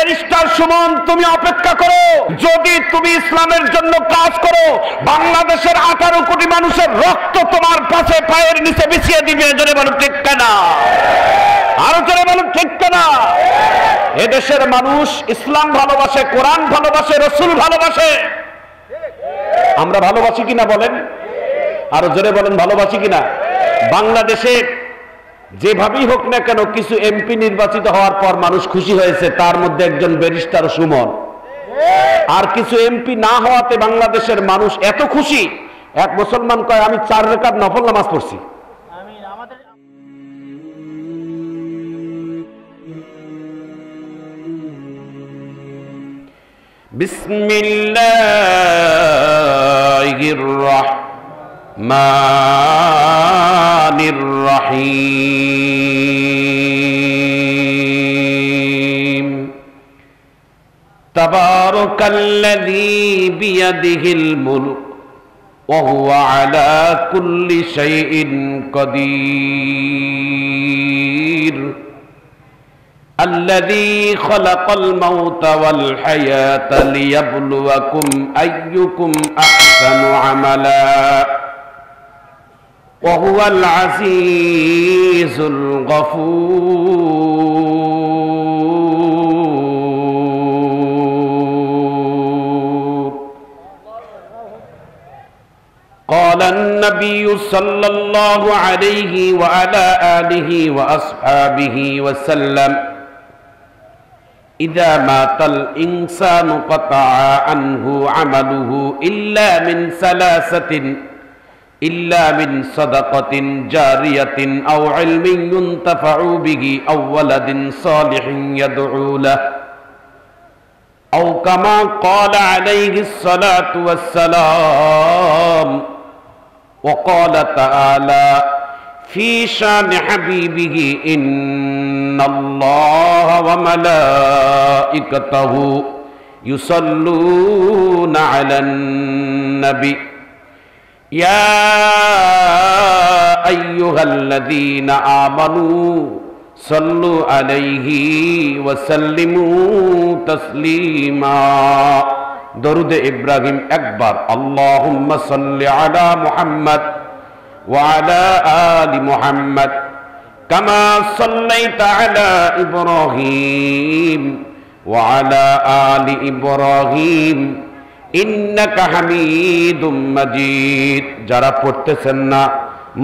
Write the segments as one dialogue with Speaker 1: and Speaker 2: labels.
Speaker 1: Barrister Suman, তুমি অপেক্ষা করো। যদি তুমি ইসলামের জন্য কাজ করো, বাংলাদেশের 18 কোটি মানুষের রক্ত তোমার পাশে পায়ের নিচে বিছিয়ে দিবে। জোরে বলো ঠিক কিনা? আরো জোরে বলো ঠিক কিনা? এদেশের মানুষ ইসলাম ভালোবাসে, কোরআন ভালোবাসে, রসুল ভালোবাসে। আমরা ভালোবাসি কিনা বলেন? আরো জোরে বলেন, ভালোবাসি কিনা? বাংলাদেশে যেভাবেই হোক না কেন কিছু এমপি নির্বাচিত হওয়ার পর মানুষ খুশি হয়েছে, তার মধ্যে একজন ব্যারিস্টার সুমন। আর কিছু এমপি না হওয়াতে বাংলাদেশের মানুষ এত খুশি, এক মুসলমান কয় আমি 4 রাকাত নফল নামাজ পড়ছি। বিসমিল্লাহির রাহমানির রহিম। তাবারাকাল্লাযী বিয়াদিহিল মুলক ওয়া হুয়া আলা কুল্লি শাইইন কাদির। الذي خلق الموت والحياة ليبلوكم أيكم أحسن عملا وهو العزيز الغفور. قال النبي صلى الله عليه وعلى آله وأصحابه وسلم: إذا مات الإنسان قطع عنه عمله إلا من ثلاثة: إلا من صدقة جارية أو علم ينتفع به أو ولد صالح يدعو له، أو كما قال عليه الصلاة والسلام. وقال تعالى في شان حبيبه: إن الله وملائكته يصلون على النبي يا أيها الذين آمنوا صلوا عليه وسلموا تسليما. درود إبراهيم أكبر. اللهم صل على محمد وعلى آل محمد كما صليت على إبراهيم وعلى آل إبراهيم إنك حميد مجيد. যারা পড়তেছেন না,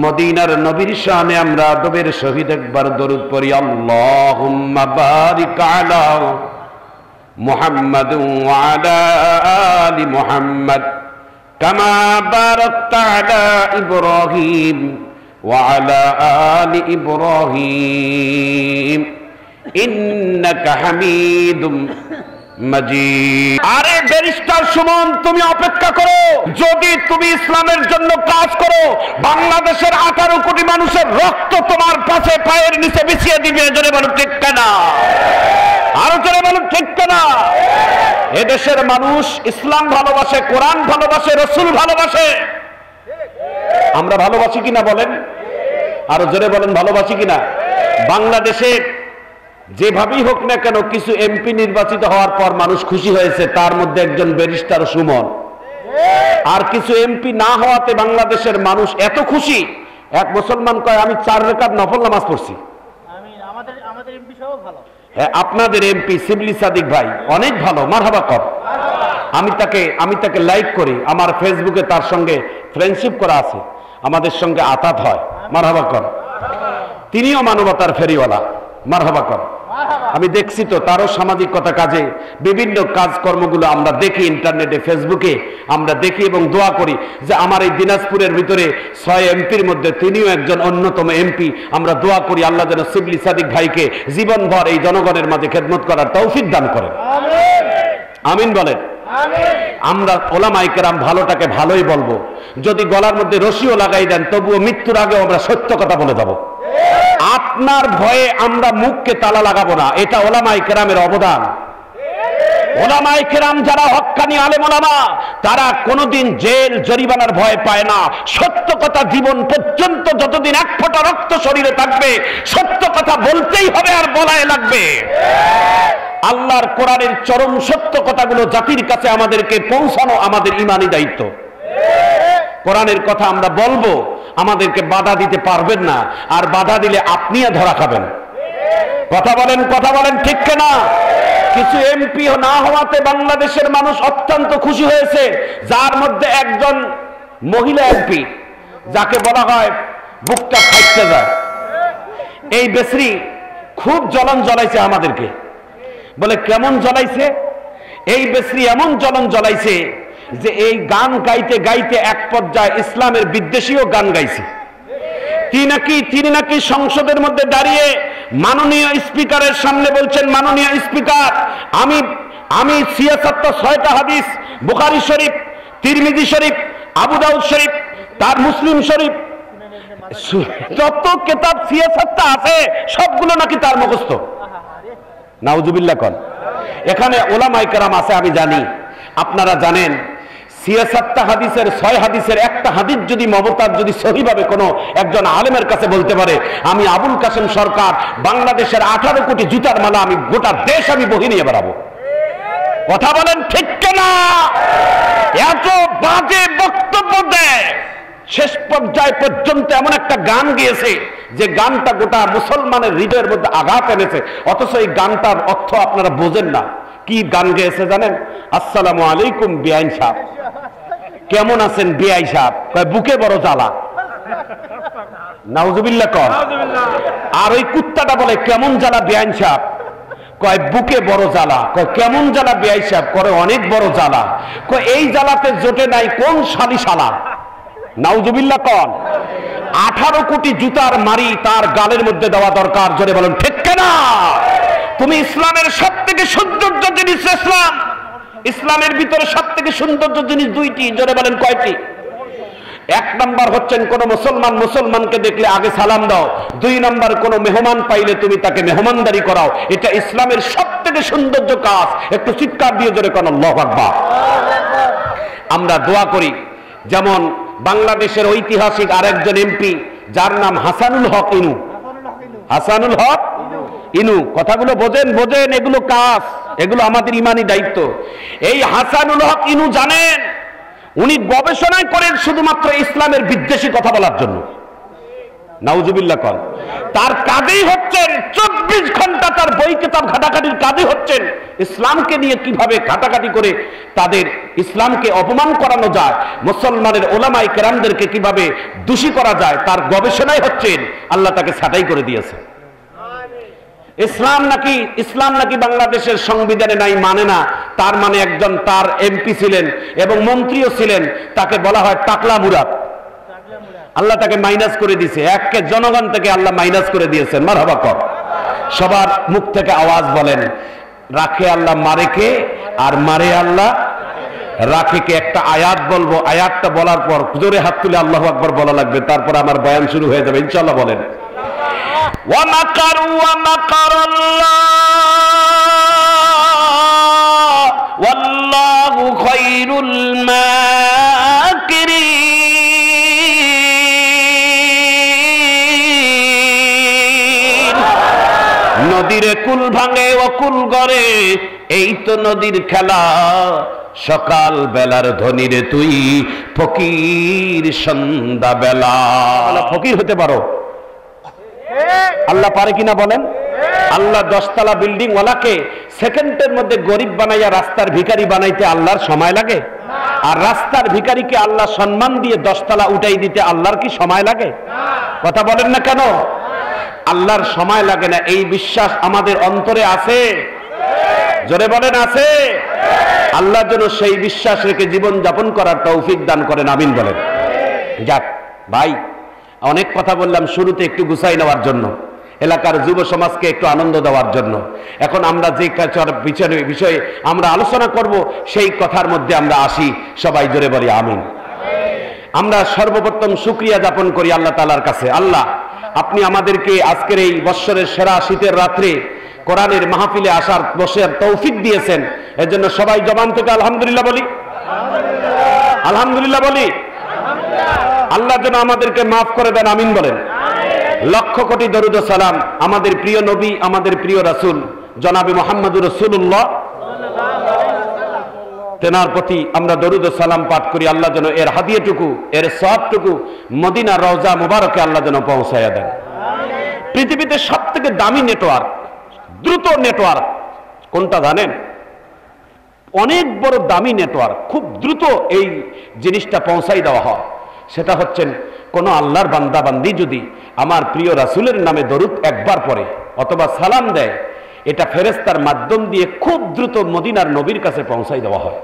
Speaker 1: মদিনার নবীর শানে আমরা আদবের সহিত একবার দরুদ পড়ি। আল্লাহুম্মা বারিক আলা মুহাম্মাদ ওয়া আলা আলি মুহাম্মাদ كما باركت على إبراهيم وعلى آل إبراهيم إنك حميد مجيد. আরে ব্যারিস্টার সুমন, তুমি অপেক্ষা করো। যদি তুমি ইসলামের জন্য কাজ করো, বাংলাদেশের 18 কোটি মানুষের রক্ত তোমার পাশে পায়ের নিচে বিছিয়ে দিবে। জোরে বলো ঠিক কিনা? আরো জোরে বলো ঠিক কিনা? এদেশের মানুষ ইসলাম ভালোবাসে, কোরআন ভালোবাসে, রসুল ভালোবাসে। আমরা ভালোবাসি কিনা বলেন? আরো জোরে বলেন, ভালোবাসি কিনা? বাংলাদেশে যেভাবেই হোক না কেন কিছু এমপি নির্বাচিত হওয়ার পর মানুষ খুশি হয়েছে, তার মধ্যে একজন ব্যারিস্টার সুমন। আর কিছু এমপি না হওয়াতে বাংলাদেশের মানুষ এত খুশি, এক মুসলমান কয় আমি 4 রাকাত নফল নামাজ পড়ছি। আমাদের এমপি সব ভালো। হ্যাঁ, আপনাদের এমপি শিবলি সাদিক ভাই অনেক ভালো, মারহাবা কর। আমি তাকে লাইক করি, আমার ফেসবুকে তার সঙ্গে ফ্রেন্ডশিপ করা আছে, আমাদের সঙ্গে আতাত হয়, মারহাবা কর। তিনিও মানবতার ফেরিওয়ালা, মারহাবা কর। আমি দেখছি তো তারও সামাজিকতা কাজে বিভিন্ন কাজকর্মগুলো আমরা দেখি, ইন্টারনেটে ফেসবুকে আমরা দেখি এবং দোয়া করি যে আমার এই দিনাজপুরের ভিতরে 6 এমপির মধ্যে তিনিও একজন অন্যতম এমপি। আমরা দোয়া করি আল্লাহ যেন শিবলি সাদিক ভাইকে জীবনভর এই জনগণের মাঝে খেদমত করার তৌফিক দান করেন। আমিন বলেন। আমরা ওলামায়ে কেরাম ভালোটাকে ভালোই বলবো, যদি গলার মধ্যে রশিও লাগাই দেন তবুও মৃত্যুর আগে আমরা সত্য কথা বলে যাব। আপনার ভয়ে আমরা মুখকে তালা লাগাবো না, এটা ওলামায়ে কেরামের অবদান। ওলামায়ে কেরাম যারা হক্কানি আলেম ওলামা, তারা কোনোদিন জেল জরিমানার ভয় পায় না। সত্য কথা জীবন পর্যন্ত, যতদিন এক ফোঁটা রক্ত শরীরে থাকবে সত্য কথা বলতেই হবে আর বলাই লাগবে। আল্লাহর কোরআনের চরম সত্য কথাগুলো জাতির কাছে আমাদেরকে পৌঁছানো আমাদের ঈমানি দায়িত্ব। কোরআনের কথা আমরা বলবো, আমাদেরকে বাধা দিতে পারবেন না, আর বাধা দিলে আপনিও ধরা খাবেন। কথা বলেন ঠিক কিনা? কিছু এমপি না হওয়াতে বাংলাদেশের মানুষ অত্যন্ত খুশি হয়েছে, যার মধ্যে একজন মহিলা এমপি, যাকে বলা হয় বুকটা ফাইটতে যায়। এই বেসরি খুব জ্বলন জ্বলাইছে আমাদেরকে। বলে কেমন জ্বলাইছে? এই বেসরি এমন জ্বলন জ্বলাইছে যে এই গান গাইতে গাইতে এক পর্যায়ে ইসলামের বিদ্বেষীও গান গাইছে। তিনি নাকি সংসদের মধ্যে দাঁড়িয়ে মাননীয় স্পিকারের সামনে বলছেন, মাননীয় স্পিকার, আমি সিয়াসাতটা 6টা হাদিস, বুখারী শরীফ, তিরমিজি শরীফ, আবু দাউদ শরীফ, তার মুসলিম শরীফ, যত কিতাব সিয়াসাতটা আছে সবগুলো নাকি তার মুখস্থ। নাউজুবিল্লাহ কোন। এখানে ওলামায়ে কেরাম আছে, আমি জানি, আপনারা জানেন। সিয়াসাতটা হাদিসের 6 হাদিসের একটা হাদিস যদি মমতাজ যদি সহিভাবে কোনো একজন আলেমের কাছে বলতে পারে, আমি আবুল কাসেম সরকার বাংলাদেশের 18 কোটি জুতার মালা আমি গোটা দেশ আমি বহি নিয়ে বেড়াবো। কথা বলেন ঠিক কিনা? এত বাজে বক্তব্য দেয়, শেষ পর্যায়ে পর্যন্ত এমন একটা গান গিয়েছে যে গানটা গোটা মুসলমানের হৃদয়ের মধ্যে আঘাত এনেছে, অথচ এই গানটার অর্থ আপনারা বোঝেন না। কি গান গেয়েছে জানেন? আসসালামু আলাইকুম বিআইন সাহেব, কেমন আছেন বিআই সাহেব? কয় বুকে বড় জ্বালা। নাউজুবিল্লাহ কর। আর ওই কুত্তাটা বলে কেমন জ্বালা বিআইন সাহেব? কয় বুকে বড় জ্বালা। কয় কেমন জ্বালা বিআই সাহেব? করে অনেক বড় জ্বালা। কয় এই জ্বালাতে জোটে নাই কোন শালা। নাউজুবিল্লাহ কর। 18 কোটি জুতার মারি তার গালের মধ্যে দেওয়া দরকার। জোরে বলেন ঠিক কিনা? তুমি ইসলামের সব থেকে সৌন্দর্য জিনিস ইসলাম, ইসলামের ভিতরে সব থেকে সৌন্দর্য জিনিস 2টি। জোরে বলেন কয়টি? 1 নাম্বার হচ্ছেন কোন মুসলমানকে দেখলে আগে সালাম দাও। 2 নাম্বার কোন মেহমান পাইলে তুমি তাকে মেহমানদারি করাও। এটা ইসলামের সব থেকে সৌন্দর্য কাজ। একটু চিৎকার দিয়ে জোরে কোন আল্লাহু আকবার। আমরা দোয়া করি, যেমন বাংলাদেশের ঐতিহাসিক আরেকজন এমপি যার নাম হাসানুল হক ইনু। হাসানুল হক ইনু, কথাগুলো বোঝেন, এগুলো কাজ, এগুলো আমাদের ঈমানি দায়িত্ব। এই হাসানুল হক ইনু জানেন, উনি গবেষণা করেন শুধুমাত্র ইসলামের বিদ্বেষী কথা বলার জন্য। নাউজুবিল্লাহ কর। তার কাজেই হচ্ছেন 24 ঘন্টা তার বই কিতাব ঘাটাঘাটির কাজই হচ্ছেন ইসলামকে নিয়ে কিভাবে ঘাটাঘাটি করে তাদের ইসলামকে অপমান করানো যায়, মুসলমানের ওলামায়ে কেরামদেরকে কিভাবে দোষী করা যায়, তার গবেষণাই হচ্ছেন। আল্লাহ তাকে ছাঁটাই করে দিয়েছে। ইসলাম নাকি বাংলাদেশের সংবিধানে নাই, মানে না। তার মানে একজন তার এমপি ছিলেন এবং মন্ত্রীও ছিলেন, তাকে বলা হয় টাকলা মুরাদ। আল্লাহ তাকে মাইনাস করে দিয়েছে, একে জনগণ থেকে আল্লাহ মাইনাস করে দিয়েছেন। মারহাবা কর। সবার মুখ থেকে আওয়াজ বলেন, রাখে আল্লাহ মারেকে, আর মারে আল্লাহ রাখেকে। একটা আয়াত বলবো, আয়াতটা বলার পর জোরে হাত তুলে আল্লাহু আকবার বলা লাগবে, তারপর আমার বয়ান শুরু হয়ে যাবে ইনশাআল্লাহ। বলেন, ওয়া মাকারু ওয়া মাকারাল্লাহ ওয়াল্লাহু খায়রুল মাকিরিন। নদীর কুল ভাঙে ও কুল গড়ে, এই তো নদীর খেলা। সকাল বেলার ধনীরে তুই ফকির সন্ধ্যা বেলা। ফকির হতে পারো, আল্লাহ পারে কিনা বলেন? আল্লাহ 10 তলা বিল্ডিং ওয়ালাকে সেকেন্ডের মধ্যে গরিব বানাইয়া রাস্তার ভিখারি বানাইতে আল্লাহর সময় লাগে? আর রাস্তার ভিখারিকে আল্লাহ সম্মান দিয়ে 10 তলা উঠাই দিতে আল্লাহর কি সময় লাগে? কথা বলেন না কেন? আল্লাহর সময় লাগে না, এই বিশ্বাস আমাদের অন্তরে আছে। জোরে বলেন আছে। আল্লাহ যেন সেই বিশ্বাস রেখে জীবন যাপন করার তৌফিক দান করেন, আমিন বলেন। যাক ভাই, অনেক কথা বললাম, শুরুতে একটু গুছাই নেওয়ার জন্য, এলাকার যুব সমাজকে একটু আনন্দ দেওয়ার জন্য। এখন আমরা যে বিষয়ে আমরা আলোচনা করব সেই কথার মধ্যে আমরা আসি। সবাই জোরে বলি আমিন। আমরা সর্বপ্রথম শুকরিয়া যাপন করি আল্লাহ তাআলার কাছে। আল্লাহ, আপনি আমাদেরকে আজকের এই বৎসরের সেরা শীতের রাত্রে কোরআনের মাহফিলে আসার বসার তৌফিক দিয়েছেন, এর জন্য সবাই জবান থেকে আলহামদুলিল্লাহ বলি। আলহামদুলিল্লাহ বলি। আল্লাহ যেন আমাদেরকে মাফ করে দেন, আমিন বলেন। লক্ষ কোটি দরুদ ও সালাম আমাদের প্রিয় নবী, আমাদের প্রিয় রাসূল জনাবে মুহাম্মদুর রাসূলুল্লাহ তেনার প্রতি আমরা দরুদ ও সালাম পাঠ করি। আল্লাহ যেন এর হাদিয়াটুকু, এর সওয়াবটুকু মদিনার রওজা মুবারকে আল্লাহ যেন পৌঁছায়া দেন। পৃথিবীতে সবথেকে দামি নেটওয়ার্ক, দ্রুত নেটওয়ার্ক কোনটা জানেন? অনেক বড় দামি নেটওয়ার্ক, খুব দ্রুত এই জিনিসটা পৌঁছাই দেওয়া হয়। সেটা হচ্ছেন কোন আল্লাহর বান্দা বান্দি যদি আমার প্রিয় রাসূলের নামে দরুদ একবার পড়ে অথবা সালাম দেয়, এটা ফেরেশতার মাধ্যম দিয়ে খুব দ্রুত মদিনার নবীর কাছে পৌঁছাই দেওয়া হয়।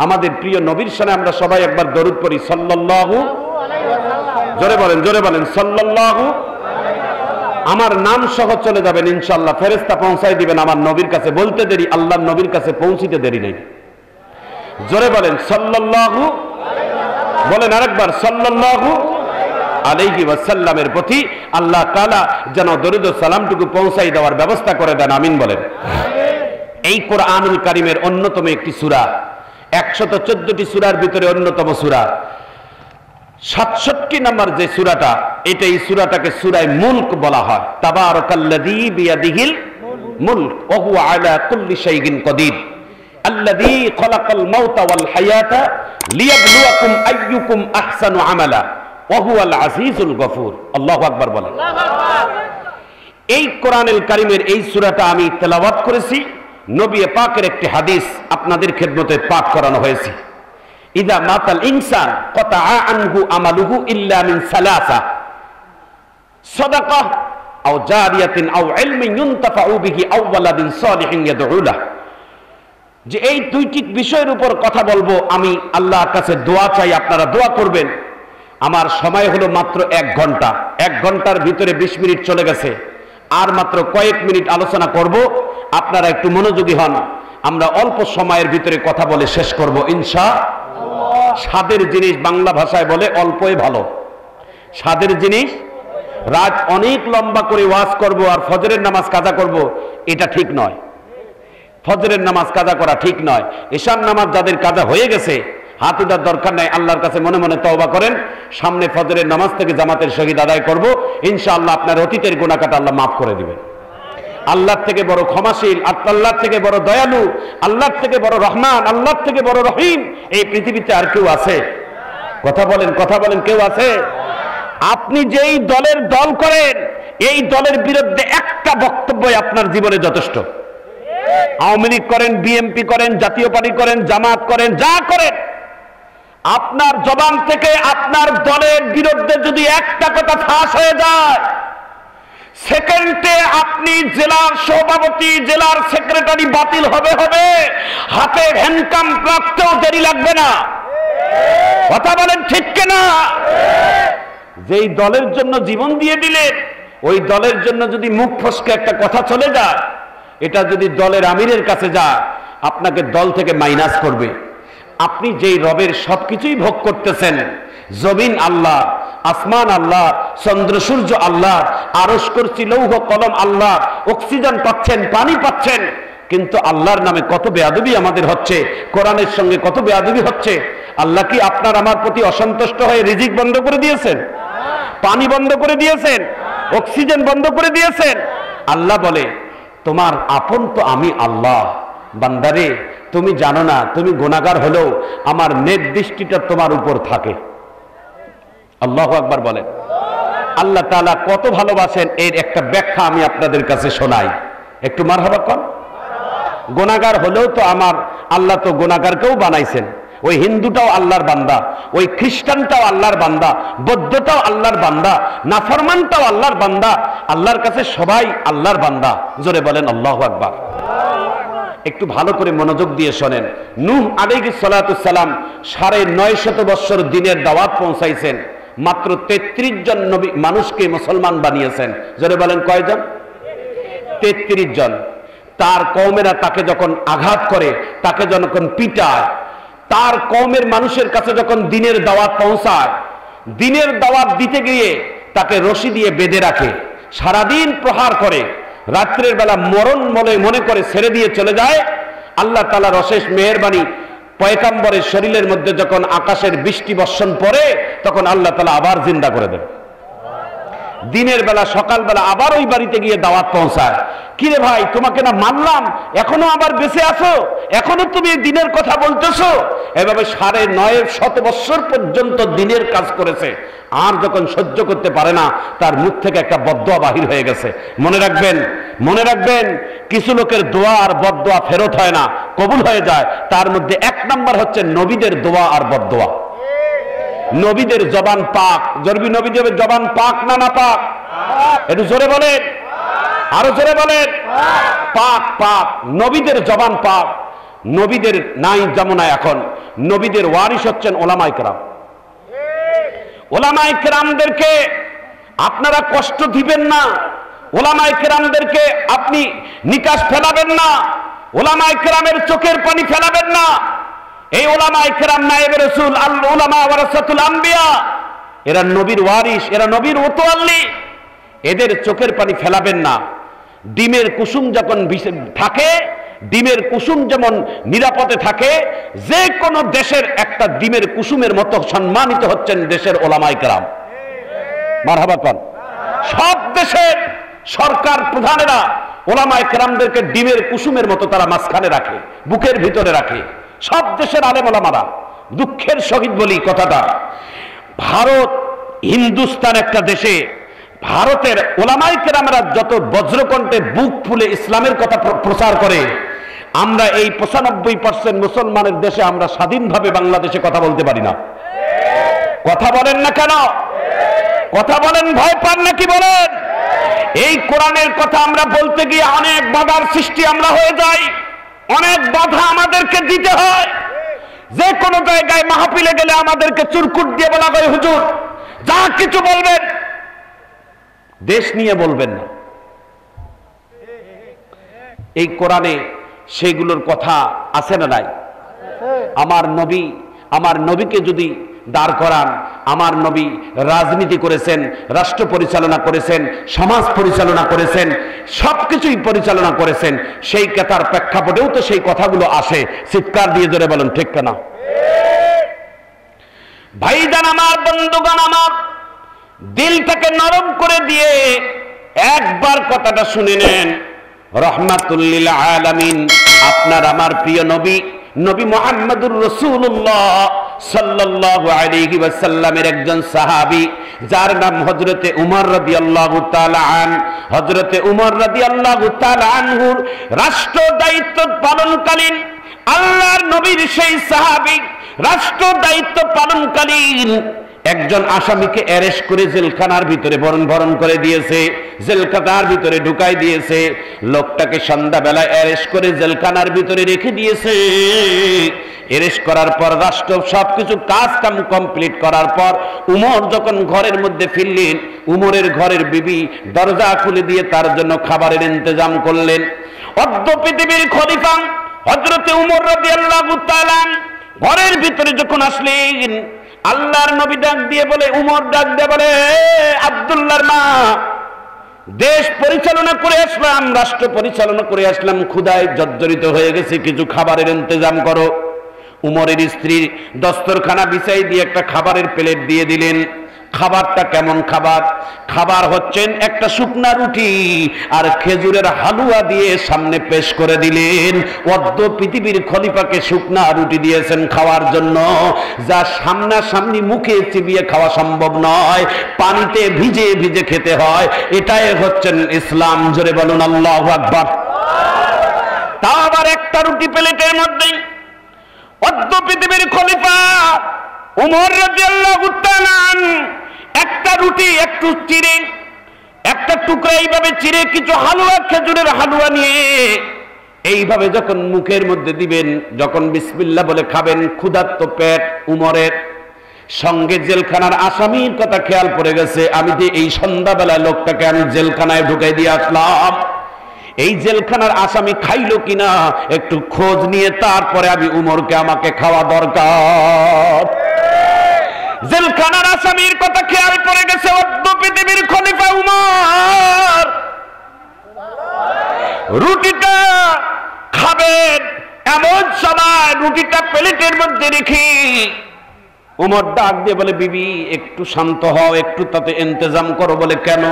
Speaker 1: আমাদের প্রিয় নবীর সামনে আমরা সবাই একবার দরুদ পড়ি, সাল্লাল্লাহু জোরে বলেন, জোরে বলেন, সাল্লাল্লাহু। আমার নাম সহ চলে যাবেন ইনশাআল্লাহ, ফেরেশতা পৌঁছাই দিবেন আমার নবীর কাছে। বলতে দেরি, আল্লাহর নবীর কাছে পৌঁছিতে দেরি নেই। জোরে বলেন সাল্লাল্লাহু, বলেন আরেকবার সাল্লাল্লাহু আলাইহি ওয়াসাল্লামের প্রতি আল্লাহ তাআলা যেন দরুদ ও সালামটুকু পৌঁছাই দেওয়ার ব্যবস্থা করে দেন, আমিন বলেন। এই কোরআনুল কারীমের অন্যতম একটি সূরা, 114টি সূরার ভিতরে অন্যতম সূরা 67 নম্বর যে সূরাটা, এই সূরাটাকে সূরায়ে মুলক বলা হয়। তাবারাকাল্লাযী বিয়াদিহিল মুলক ওয়া হুয়া আলা কুল্লি শাইইন কদির আল্লাযী খালাকাল মাউতা ওয়াল হায়াতা লিয়াবলুয়াকুম আইয়ুকুম আহসানু আমালা ওয়া হুয়াল আজিজুল গফুর। আল্লাহু আকবার বলেন। এই কোরআনুল কারীমের এই সূরাটা আমি তেলাওয়াত করেছি, নবী পাকের একটি হাদিস আপনাদের খেদমতে পাঠ করানো হয়েছে। ইদা মাতাল ইনসান কাতাআ আনহু আমালুহু ইল্লা মিন সালাসা সাদাকাহ আও জারিয়াতিন আও ইলমিন ইউনতাফাউ বিহি আও ওয়ালাদিন সালিহিন ইয়াদউ লাহু। যে এই দুইটি বিষয়ের উপর কথা বলবো, আমি আল্লাহর কাছে দোয়া চাই, আপনারা দোয়া করবেন। আমার সময় হলো মাত্র 1 ঘন্টা, 1 ঘন্টার ভিতরে 20 মিনিট চলে গেছে, আর মাত্র কয়েক মিনিট আলোচনা করব। আপনারা একটু মনোযোগী হন, আমরা অল্প সময়ের ভিতরে কথা বলে শেষ করব ইনশাআল্লাহ। স্বাদের জিনিস বাংলা ভাষায় বলে অল্পই ভালো। স্বাদের জিনিস, রাত অনেক লম্বা করে ওয়াজ করব আর ফজরের নামাজ কাজা করব, এটা ঠিক নয়। ফজরের নামাজ কাজা করা ঠিক নয়। ঈশার নামাজ যাদের কাজা হয়ে গেছে হাত উঠার দরকার নাই, আল্লাহর কাছে মনে মনে তওবা করেন। সামনে ফজরের নামাজ থেকে জামাতের সহিত আদায় করব ইনশাআল্লাহ। আপনার অতীতের গুনাহ কাটা আল্লাহ মাফ করে দিবেন। আল্লাহর থেকে বড় ক্ষমাশীল, আল্লাহর থেকে বড় দয়ালু, আল্লাহর থেকে বড় রহমান, আল্লাহর থেকে বড় রহিম এই পৃথিবীতে আর কেউ আছে? কথা বলেন, কথা বলেন, কেউ আছে? আপনি যেই দলের দল করেন, এই দলের বিরুদ্ধে একটা বক্তব্যই আপনার জীবনে যথেষ্ট। আওয়ামী লীগ করেন, বিএনপি করেন, জাতীয় পার্টি করেন, জামাত করেন, যা করেন, আপনার জবান থেকে আপনার দলের বিরুদ্ধে যদি একটা কথা ফাঁস হয়ে যায়, সেকেন্ডে আপনি জেলার সভাপতি, জেলার সেক্রেটারি বাতিল হবে, হাতে হ্যান্ডকাম রাখতেও দেরি লাগবে না। কথা বলেন ঠিক কিনা? যেই দলের জন্য জীবন দিয়ে দিলেন, ওই দলের জন্য যদি মুখ ফসকে একটা কথা চলে যায়, এটা যদি দলের আমিরের কাছে যায়, আপনাকে দল থেকে মাইনাস করবে। আপনি যেই রবের সবকিছুই ভোগ করতেছেন, জমিন আল্লাহ, আসমান আল্লাহ, চন্দ্র সূর্য আল্লাহ, আরশ কুরসি লৌহ কলম আল্লাহ, অক্সিজেন পাচ্ছেন, পানি পাচ্ছেন, কিন্তু আল্লাহর নামে কত বেয়াদবি আমাদের হচ্ছে, কোরআনের সঙ্গে কত বেয়াদবি হচ্ছে। আল্লাহ কি আপনার আমার প্রতি অসন্তুষ্ট হয়ে রিজিক বন্ধ করে দিয়েছেন? পানি বন্ধ করে দিয়েছেন? অক্সিজেন বন্ধ করে দিয়েছেন? আল্লাহ বলে তোমার আপন তো আমি আল্লাহ। বান্দারে, তুমি জানো না, তুমি গুনাহগার হলেও আমার নেক দৃষ্টিটা তোমার উপর থাকে। আল্লাহু আকবার বলেন। আল্লাহ তাআলা কত ভালোবাসেন এর একটা ব্যাখ্যা আমি আপনাদের কাছে শোনাই, একটু মারহাবা কর। গুনাহগার হলেও তো আমার আল্লাহ তো গুনাহগারকেও বানাইছেন। ওই হিন্দুটাও আল্লাহর বান্দা, ওই খ্রিস্টানটাও আল্লাহর বান্দা, বৌদ্ধটাও আল্লাহর বান্দা, নাফরমানটাও আল্লাহর বান্দা। আল্লাহর কাছে সবাই আল্লাহর বান্দা। জোরে বলেন আল্লাহু আকবার। একটু ভালো করে মনোযোগ দিয়ে শোনেন। নূহ আলাইহিস সালাতু সালাম 950 বছর দিনের দাওয়াত পৌঁছাইছেন, মাত্র 33 জন নবী মানুষকে মুসলমান বানিয়েছেন। জোরে বলেন কয়জন? 33 জন। তার কওমেরা তাকে যখন আঘাত করে, তাকে যখন পিটায়, তার কওমের মানুষের কাছে যখন দিনের দাওয়াত পৌঁছায়, দিনের দাওয়াত দিতে গিয়ে তাকে রশি দিয়ে বেঁধে রাখে, সারাদিন প্রহার করে, রাত্রের বেলা মরণ মনে করে ছেড়ে দিয়ে চলে যায়। আল্লাহ তাআলার অশেষ মেহেরবানি, পয়গম্বরের শরীরের মধ্যে যখন আকাশের বৃষ্টি বর্ষণ পড়ে, তখন আল্লাহ তাআলা আবার জিন্দা করে দেন। দিনের বেলা সকালবেলা আবার ওই বাড়িতে গিয়ে দাওয়াত পৌঁছায়। কিরে ভাই, তোমাকে না মানলাম, এখনো আবার বেঁচে আছো, এখনো তুমি দিনের কথা বলতেছো। এভাবে 950 বছর পর্যন্ত দিনের কাজ করেছে। আর যখন সহ্য করতে পারে না, তার মুখ থেকে একটা বদদোয়া বাহির হয়ে গেছে। মনে রাখবেন, মনে রাখবেন, কিছু লোকের দোয়া আর বদদোয়া ফেরত হয় না, কবুল হয়ে যায়। তার মধ্যে 1 নাম্বার হচ্ছে নবীদের দোয়া আর বদদোয়া। নবীদের জবান পাক। জরবি নবীদের জবান পাক না না পাক? একটু জোরে বলেন, আরো জোরে বলেন। পাক পাক, নবীদের জবান পাক। নবীদের নাই জামানায় এখন নবীদের ওয়ারিস হচ্ছেন ওলামায়ে কেরাম। ওলামায়ে কেরামদেরকে আপনারা কষ্ট দিবেন না, ওলামায়ে কেরামদেরকে আপনি নিকাশ ফেলাবেন না, ওলামায়ে কেরামের চোখের পানি ফেলাবেন না। এই ওলামায়ে কেরাম নায়েবে রাসূল, আল উলামা ওয়ারাসাতুল আম্বিয়া, এরা নবীর ওয়ারিস, এরা নবীর মুতাওয়াল্লি। এদের চোখের পানি ফেলাবেন না। ডিমের কুসুম যখন থাকে, ডিমের কুসুম যেমন নিরাপদে থাকে, যে কোনো দেশের একটা ডিমের কুসুমের মতো সম্মানিত হচ্ছেন দেশের ওলামায়ে কেরাম। মারহাবা কোন। সব দেশের সরকার প্রধানেরা ওলামায়ে কেরামদেরকে ডিমের কুসুমের মতো তারা মাঝখানে রাখে, বুকের ভিতরে রাখে। সব দেশের আলেম ওলামারা। দুঃখের সহিত বলি কথাটা, ভারত হিন্দুস্তান একটা দেশে ভারতের ওলামায়ে কেরামরা যত বজ্রকণ্ঠে বুক ফুলে ইসলামের কথা প্রচার করে, আমরা এই 95% মুসলমানের দেশে আমরা স্বাধীনভাবে বাংলাদেশে কথা বলতে পারি না। কথা বলেন না কেন? কথা বলেন, ভয় পান নাকি বলেন? এই কোরআনের কথা আমরা বলতে গিয়ে অনেক বাধার সৃষ্টি আমরা হয়ে যাই, অনেক বাধা আমাদেরকে দিতে হয়। যে কোনো জায়গায় মাহফিলে গেলে আমাদেরকে চুরকুট দিয়ে বলা হয়, হুজুর যা কিছু বলবেন দেশ নিয়ে বলবেন না। এই কোরআনে সেগুলোর কথা আছে না নাই? আমার নবীকে যদি দাঁড় করান, আমার নবী রাজনীতি করেছেন, রাষ্ট্র পরিচালনা করেছেন, সমাজ পরিচালনা করেছেন, সবকিছুই পরিচালনা করেছেন, সেই কথার প্রেক্ষাপটেও তো সেই কথাগুলো আসে। চিৎকার দিয়ে জোরে বলেন ঠিক না? ভাইজান আমার, বন্ধুগণ আমার, দিলটাকে নরম করে দিয়ে একবার কথাটা শুনে নেন। রহমাতুল লিল আলামিন, আপনার আমার প্রিয় নবী, নবী মুহাম্মদুর রাসূলুল্লাহ সাল্লাল্লাহু আলাইহি ওয়াসাল্লামের একজন সাহাবী, যার নাম হযরতে উমর রাদিয়াল্লাহু তাআলা আন। হযরতে উমর রাদিয়াল্লাহু তাআলা আনহুর রাষ্ট্র দায়িত্ব পালনকালীন আল্লাহর নবীর সেই সাহাবী রাষ্ট্র দায়িত্ব পালনকালীন একজন আসামিকে অ্যারেস্ট করে জেলখানার ভিতরে বরণ করে দিয়েছে, জেলখানার ভিতরে ঢুকাই দিয়েছে। লোকটাকে সন্ধ্যাবেলায় অ্যারেস্ট করে জেলখানার ভিতরে রেখে দিয়েছে। অ্যারেস্ট করার পর রাষ্ট্র সবকিছু কাজ কাম কমপ্লিট করার পর উমর যখন ঘরের মধ্যে ফিরলেন, উমরের ঘরের বিবি দরজা খুলে দিয়ে তার জন্য খাবারের ইন্তজাম করলেন। অর্ধ পৃথিবীর খলিফা হযরতে উমর রাদিয়াল্লাহু তাআলা ঘরের ভিতরে যখন আসলেন, আল্লাহর নবী ডাক দিয়ে বলে, উমর ডাক দিয়ে বলে, আব্দুল্লাহর মা, দেশ পরিচালনা করে আসলাম, রাষ্ট্র পরিচালনা করে আসলাম, ক্ষুধায় জর্জরিত হয়ে গেছে, কিছু খাবারের ইন্তজাম করো। উমরের স্ত্রী দস্তরখানা বিছাই দিয়ে একটা খাবারের প্লেট দিয়ে দিলেন। খাবারটা কেমন খাবার? খাবার হচ্ছেন একটা শুকনা রুটি আর খেজুরের হালুয়া দিয়ে সামনে পেশ করে দিলেন। অর্ধ পৃথিবীর খলিফাকে শুকনা রুটি দিয়েছেন খাওয়ার জন্য, যা সামনাসামনি মুখে চিবিয়ে খাওয়া সম্ভব নয়, পানিতে ভিজে ভিজে খেতে হয়। এটাই হচ্ছেন ইসলাম। জোরে বলুন আল্লাহু আকবার। তা আবার একটা রুটি প্লেটের মধ্যেই অর্ধ পৃথিবীর খলিফা উমর রাদিয়াল্লাহু তাআলা একটা রুটি একটু চিড়ে, একটা টুকরা এইভাবে চিড়ে কিছু হালুয়া, খেজুরের হালুয়া নিয়ে এইভাবে যখন মুখের মধ্যে দিবেন, যখন বিসমিল্লাহ বলে খাবেন, ক্ষুধার্ত পেট উমরের। সঙ্গে জেলখানার আসামির কথা খেয়াল পড়ে গেছে, আমি যে এই সন্ধ্যাবেলায় লোকটাকে আমি জেলখানায় ঢুকাই দিয়ে আসলাম, এই জেলখানার আসামি খাইলো কিনা একটু খোঁজ নিয়ে তারপরে আমি উমরকে আমাকে খাওয়া দরকার। জেলখানার আসামির কথা খেয়াল পড়ে গেছে অর্ধ পৃথিবীর খলিফা উমর। রুটিটা খাবেন এমন সময় রুটিটা প্লেটের মধ্যে রেখে উমর ডাক দিয়ে বলে, বিবি একটু শান্ত হও, একটু তাতে ইন্তজাম করো। বলে কেন?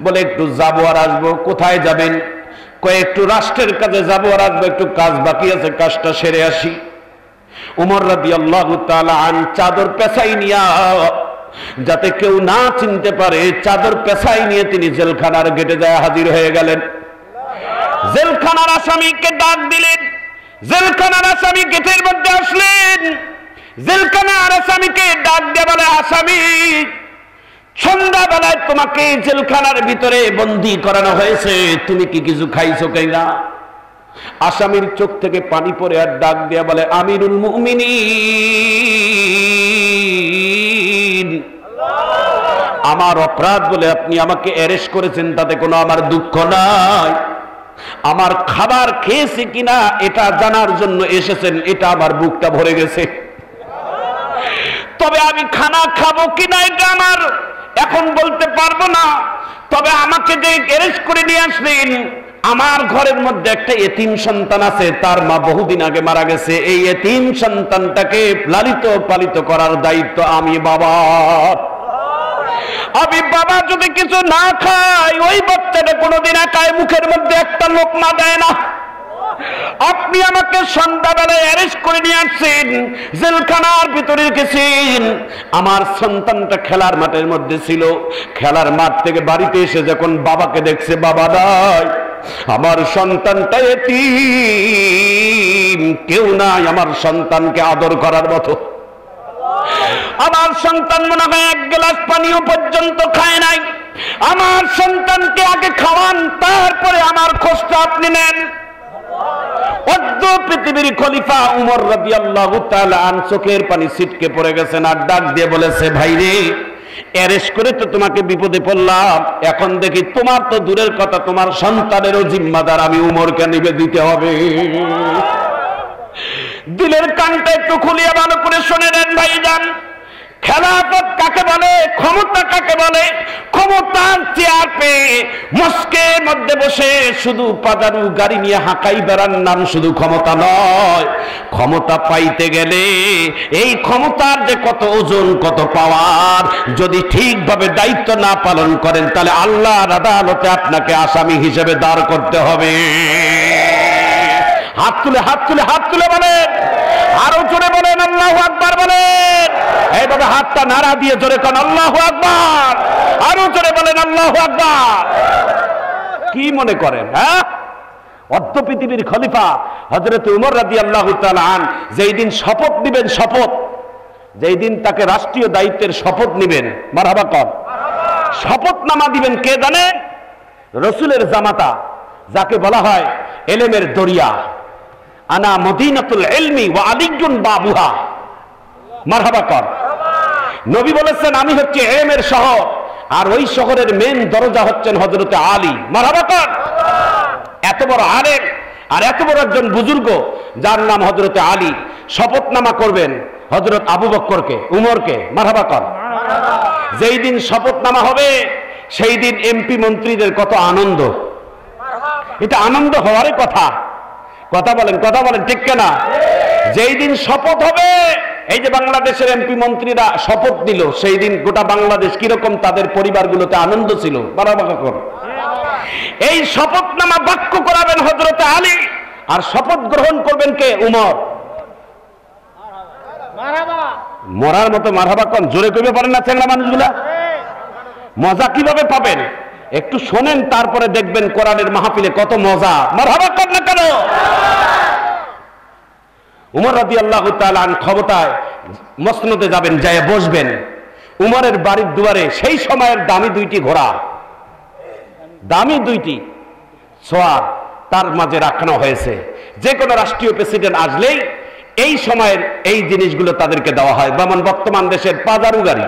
Speaker 1: বলে একটু যাবো আর আসবো। কোথায় যাবেন? কয় একটু রাষ্ট্রের কাজে যাবো আর আসবো, একটু কাজ বাকি আছে, কাজটা সেরে আসি। উমর রাদিয়াল্লাহু তাআলা আন চাদর পেছাই নিয়া, যাতে কেউ না চিনতে পারে, চাদর পেছাই নিয়ে তিনি জেলখানার গেটে যায় হাজির হয়ে গেলেন। জেলখানার আসামিকে ডাক দিলেন, জেলখানার আসামি গেটের মধ্যে আসলেন। জেলখানার আসামিকে ডাক দিয়ে বলে, আসামি, সন্ধ্যাবেলায় তোমাকে জেলখানার ভিতরে বন্দী করানো হয়েছে, তুমি কি কিছু খাইছো কিনা? আসামির চোখ থেকে পানি পড়ে আর ডাক দিয়া বলে, আমিরুল মুমিনিন, আমার অপরাধ বলে আপনি আমাকে অ্যারেস্ট করেছেন, তাতে কোনো আমার দুঃখ নাই। আমার খাবার খেয়েছে কিনা এটা জানার জন্য এসেছেন, এটা আমার বুকটা ভরে গেছে। তবে আমি খানা খাবো কিনা এটা আমার এখন বলতে পারবো না। তবে আমাকে যে অ্যারেস্ট করে নিয়ে আসলেন, আমার ঘরের মধ্যে একটা এতিম সন্তান আছে, তার মা বহুদিন আগে মারা গেছে। এই এতিম সন্তানটাকে লালিত পালিত করার দায়িত্ব আমি বাবা। আমি বাবা যদি কিছু না খাই, ওই বাচ্চাটা কোনোদিন একাই মুখের মধ্যে একটা লোকমা দেয় না। আপনি আমাকে সন্ধ্যাবেলায় অ্যারেস্ট করে নিয়ে আসছেন, জেলখানার ভিতরে রেখেছেন। আমার সন্তানটা খেলার মাঠের মধ্যে ছিল। খেলার মাঠ থেকে বাড়িতে এসে যখন বাবাকে দেখছে, বাবা নাই, আমার সন্তানটা এতিম, কেউ নাই আমার সন্তানকে আদর করার মতো। আমার সন্তান মনে হয় এক গ্লাস পানিও পর্যন্ত খায় নাই। আমার সন্তানকে আগে খাওয়ান, তারপরে আমার খোঁজটা আপনি নেন। অর্ধ পৃথিবীর খলিফা উমর রাদিয়াল্লাহু তাআলা আন চোখের পানি ছিটকে পড়ে গেছেন আর ডাক দিয়ে বলেছে, ভাই রে, অ্যারেস্ট করে তো তোমাকে বিপদে পড়লাম, এখন দেখি তোমার তো দূরের কথা, তোমার সন্তানেরও জিম্মাদার আমি উমরকে নিবে দিতে হবে। দিলের কানটা একটু খুলিয়ে ভালো করে শুনে নেন ভাইজান। খেলাফত কাকে বলে? ক্ষমতা কাকে বলে? ক্ষমতার চেয়ার পেয়ে মস্কের মধ্যে বসে শুধু পাজারু গাড়ি নিয়ে হাঁকাই বেড়ার নাম শুধু ক্ষমতা নয়। ক্ষমতা পাইতে গেলে এই ক্ষমতার যে কত ওজন, কত পাওয়ার, যদি ঠিকভাবে দায়িত্ব না পালন করেন তাহলে আল্লাহর আদালতে আপনাকে আসামি হিসেবে দাঁড় করতে হবে। হাত তুলে হাত তুলে হাত তুলে বলেন, আরো জোরে বলেন আল্লাহু আকবার বলেন। এইভাবে হাতটা নাড়া দিয়ে জোরে কোন আল্লাহু আকবার, আরো জোরে বলেন আল্লাহু আকবার। কি মনে করেন? হ্যাঁ, অর্ধ পৃথিবীর খলিফা হযরত উমর রাদিয়াল্লাহু তাআলা আন যেই দিন শপথ নেবেন, শপথ, যেই দিন তাকে রাষ্ট্রীয় দায়িত্বের শপথ নেবেন, মারহাবা কর, শপথনামা দিবেন কে জানে? রাসূলের জামাতা, যাকে বলা হয় ইলমের দরিয়া, আনা মদিনাতুল ইলমি ওয়া আলিয়্যুন বাবুহা, মারহাবা কর। নবী বলেছেন আমি হচ্ছে ইলমের শহর, আর ওই শহরের মেন দরজা হচ্ছেন হযরতে আলী, মারহাবা কর। এত বড় আলেম আর এত বড় একজন বুজুর্গ যার নাম হযরতে আলী, শপথনামা করবেন হযরত আবু বকরকে, উমরকে, মারহাবা কর। যেই দিন শপথনামা হবে সেই দিন এমপি মন্ত্রীদের কত আনন্দ, এটা আনন্দ হওয়ারই কথা। কথা বলেন, কথা বলেন, ঠিক কিনা? যেই দিন শপথ হবে, এই যে বাংলাদেশের এমপি মন্ত্রীরা শপথ দিল, সেই দিন গোটা বাংলাদেশ কিরকম তাদের পরিবারগুলোতে আনন্দ ছিল, বারবার। এই শপথনামা বাক্য করাবেন হযরতে আলী, আর শপথ গ্রহণ করবেন কে? উমর। মরার মতো মারহাবা কোন জোরে কইবে পারেন না চ্যাংড়া মানুষগুলা? মজা কিভাবে পাবেন একটু শোনেন, তারপরে দেখবেন কোরআনের মাহফিলে কত মজা। মারহাবা কর না কেন? উমর রাদিয়াল্লাহু তাআলা আন ক্ষমতায় মসনদে যাবেন, যায় বসবেন। উমরের বাড়ির দুয়ারে সেই সময়ের দামি দুইটি ঘোড়া, দামি দুইটি সোয়ার তার মাঝে রাখানো হয়েছে। যে কোনো রাষ্ট্রীয় প্রেসিডেন্ট আসলেই এই সময়ের এই জিনিসগুলো তাদেরকে দেওয়া হয়। যেমন বর্তমান দেশের পাজারু গাড়ি,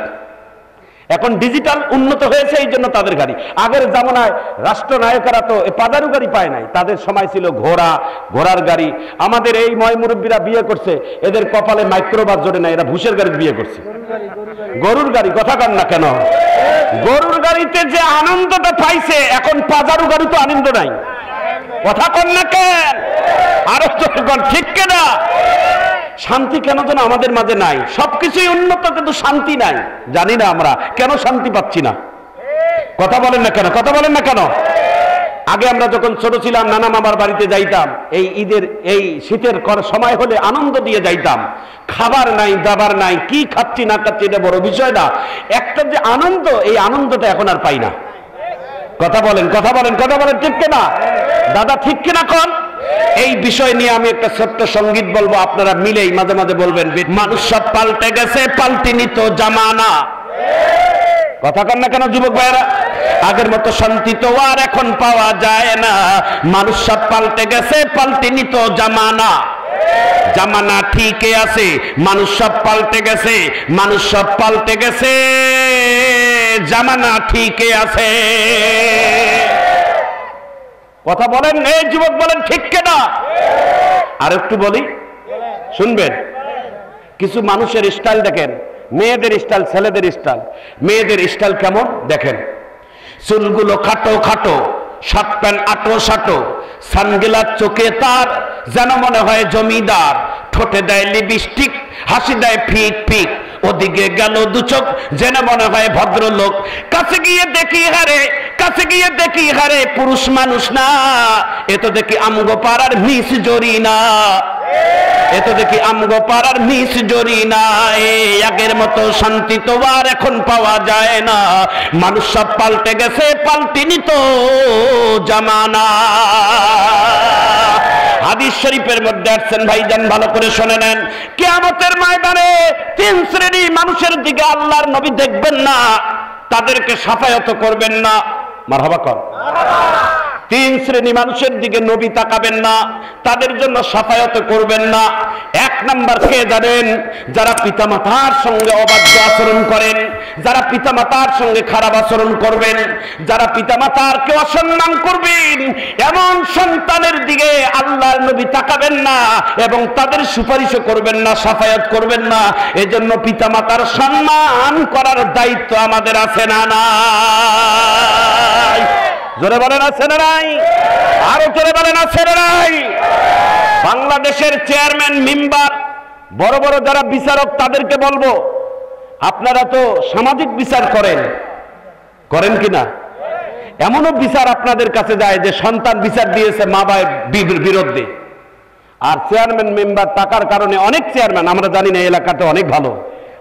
Speaker 1: এখন ডিজিটাল উন্নত হয়েছে, এই জন্য তাদের গাড়ি। আগের জামানায় রাষ্ট্রনায়কেরা তো পাজারু গাড়ি পায় নাই, তাদের সময় ছিল ঘোড়া, ঘোড়ার গাড়ি। আমাদের এই ময় মুরব্বীরা বিয়ে করছে, এদের কপালে মাইক্রোবাস জোরে নাই, এরা ভুষের গাড়ি বিয়ে করছে, গরুর গাড়ি। কথা কন না কেন? গরুর গাড়িতে যে আনন্দটা পাইছে, এখন পাজারু গাড়ি তো আনন্দ নাই। কথা কন না কেন? আরো ঠিক কিনা? শান্তি কেন যেন আমাদের মাঝে নাই। সবকিছুই উন্নত, কিন্তু শান্তি নাই। জানি না আমরা কেন শান্তি পাচ্ছি না। কথা বলেন না কেন, কথা বলেন না কেন? আগে আমরা যখন ছোট ছিলাম নানা মামার বাড়িতে যাইতাম, এই ঈদের এই শীতের সময় হলে আনন্দ দিয়ে যাইতাম। খাবার নাই, দাবার নাই, কি খাচ্ছি না খাচ্ছি এটা বড় বিষয় না, একটা যে আনন্দ, এই আনন্দটা এখন আর পাই না। কথা বলেন, কথা বলেন, কথা বলেন, ঠিক কিনা দাদা, ঠিক কিনা কোন? এই বিষয় নিয়ে আমি একটা ছোট্ট সঙ্গীত বলবো, আপনারা মিলেই মাঝে মাঝে বলবেন। মানুষ সব পাল্টে গেছে, পাল্টিনি তো জামানা। কথা কন না কেন যুবক ভাইয়েরা? আগের মতো শান্তি তো আর এখন পাওয়া যায় না। মানুষ সব পাল্টে গেছে, পাল্টিনি তো জামানা। জামানা ঠিকই আছে, মানুষ সব পাল্টে গেছে, মানুষ সব পাল্টে গেছে, জামানা ঠিকই আছে। কথা বলেন, এই যুবক বলেন, ঠিক কিনা? আর একটু বলি, শুনবেন। কিছু মানুষের স্টাইল দেখেন, মেয়েদের স্টাইল, ছেলেদের স্টাইল। মেয়েদের স্টাইল কেমন দেখেন, চুলগুলো খাটো খাটো, শার্ট প্যান্ট আটো সাটো, সানগ্লাস চোখে তার, যেন মনে হয় জমিদার। ঠোঁটে দেয় লিপস্টিক, হাসি দেয় ফিক ফিক, ওদিকে গেল দু চোখ, যেন মনে হয় ভদ্রলোক। কাছে গিয়ে দেখি হারে, কাছে গিয়ে দেখি হারে, পুরুষ মানুষ না, এ তো দেখি আমগো পাড়ার মিস জরিনা। এ তো দেখি আমগো পাড়ার মিস জরিনা। আগের মতো শান্তি তো আর এখন পাওয়া যায় না। মানুষ সব পাল্টে গেছে, পাল্টিনি তো জামানা। হাদিস শরীফের মধ্যে আসছেন, ভাইজান ভালো করে শুনে নেন, কিয়ামতের ময়দানে তিন শ্রেণী মানুষের দিকে আল্লাহর নবী দেখবেন না, তাদেরকে শাফায়াত করবেন না। মারহাবা কর। তিন শ্রেণী মানুষের দিকে নবী তাকাবেন না, তাদের জন্য শাফায়াত করবেন না। এক নাম্বার কে জানেন? যারা পিতামাতার সঙ্গে অবাধ্য আচরণ করেন, যারা পিতামাতার সঙ্গে খারাপ আচরণ করবেন, যারা পিতামাতারকে অসম্মান করবেন, এমন সন্তানের দিকে আল্লাহর নবী তাকাবেন না এবং তাদের সুপারিশও করবেন না, শাফায়াত করবেন না। এজন্য পিতামাতার সম্মান করার দায়িত্ব আমাদের আছে না নাই? জোরে বলেন আছে না নাই? আরো জোরে বলেন আছে না নাই? বাংলাদেশের চেয়ারম্যান, মেম্বার, বড় বড় যারা বিচারক, তাদেরকে বলবো, আপনারা তো সামাজিক বিচার করেন, করেন কিনা? এমনও বিচার আপনাদের কাছে যায় যে সন্তান বিচার দিয়েছে মা বাবার বিরুদ্ধে, আর চেয়ারম্যান মেম্বার টাকার কারণে, অনেক চেয়ারম্যান আমরা জানি না, এলাকাতে অনেক ভালো,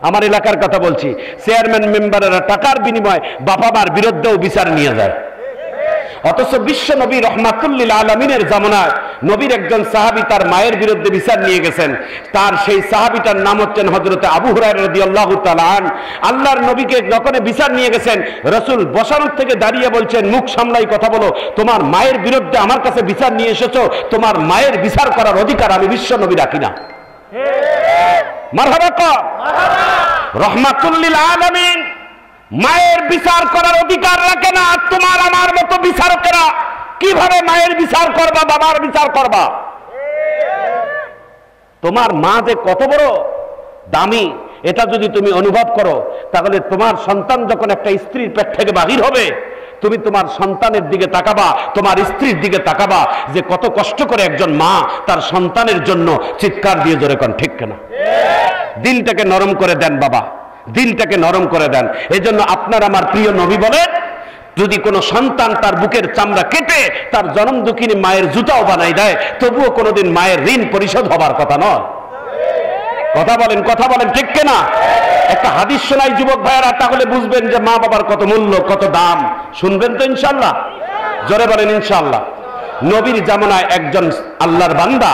Speaker 1: আমার এলাকার কথা বলছি, চেয়ারম্যান মেম্বারেরা টাকার বিনিময়ে বাবা মার বিরুদ্ধেও বিচার নিয়ে যায়। অথচ বিশ্ব নবী রহমাতুল্লিল আলামিনের জামানায় নবীর একজন সাহাবী তার মায়ের বিরুদ্ধে বিচার নিয়ে গেছেন। তার সেই সাহাবীটার নাম হচ্ছেন হযরতে আবু হুরায়রা রাদিয়াল্লাহু তাআলা আনহু। আল্লাহর নবীকে যখন বিচার নিয়ে গেছেন, রাসূল বসানোর থেকে দাঁড়িয়ে বলছেন, মুখ সামলাই কথা বলো, তোমার মায়ের বিরুদ্ধে আমার কাছে বিচার নিয়ে এসেছো, তোমার মায়ের বিচার করার অধিকার আমি বিশ্ব নবী রাখি না। মারহাবা কর। রহমাতুল্লিল আলামিন মায়ের বিচার করার অধিকার রাখে না। তোমার আমার মতো বিচারকেরা কিভাবে মায়ের বিচার করবা, বাবার বিচার করবা? তোমার মা যে কত বড় দামি, এটা যদি তুমি অনুভব করো, তাহলে তোমার সন্তান যখন একটা স্ত্রীর পেট থেকে বাহির হবে, তুমি তোমার সন্তানের দিকে তাকাবা, তোমার স্ত্রীর দিকে তাকাবা, যে কত কষ্ট করে একজন মা তার সন্তানের জন্য চিৎকার দিয়ে জোরে কোন, ঠিক কিনা? দিলটাকে নরম করে দেন বাবা, দিলটাকে নরম করে দেন। এজন্য আপনার আমার প্রিয় নবী বলেন, যদি কোনো সন্তান তার বুকের চামড়া কেটে তার জনম দুঃখিনী মায়ের জুতাও বানাই দেয়, তবুও কোনোদিন মায়ের ঋণ পরিশোধ হবার কথা নয়। কথা বলেন, কথা বলেন, ঠিক কিনা? একটা হাদিস শোনাই যুবক ভাইয়েরা, তাহলে বুঝবেন যে মা বাবার কত মূল্য, কত দাম। শুনবেন তো ইনশাআল্লাহ? জোরে বলেন ইনশাআল্লাহ। নবীর জামানায় একজন আল্লাহর বান্দা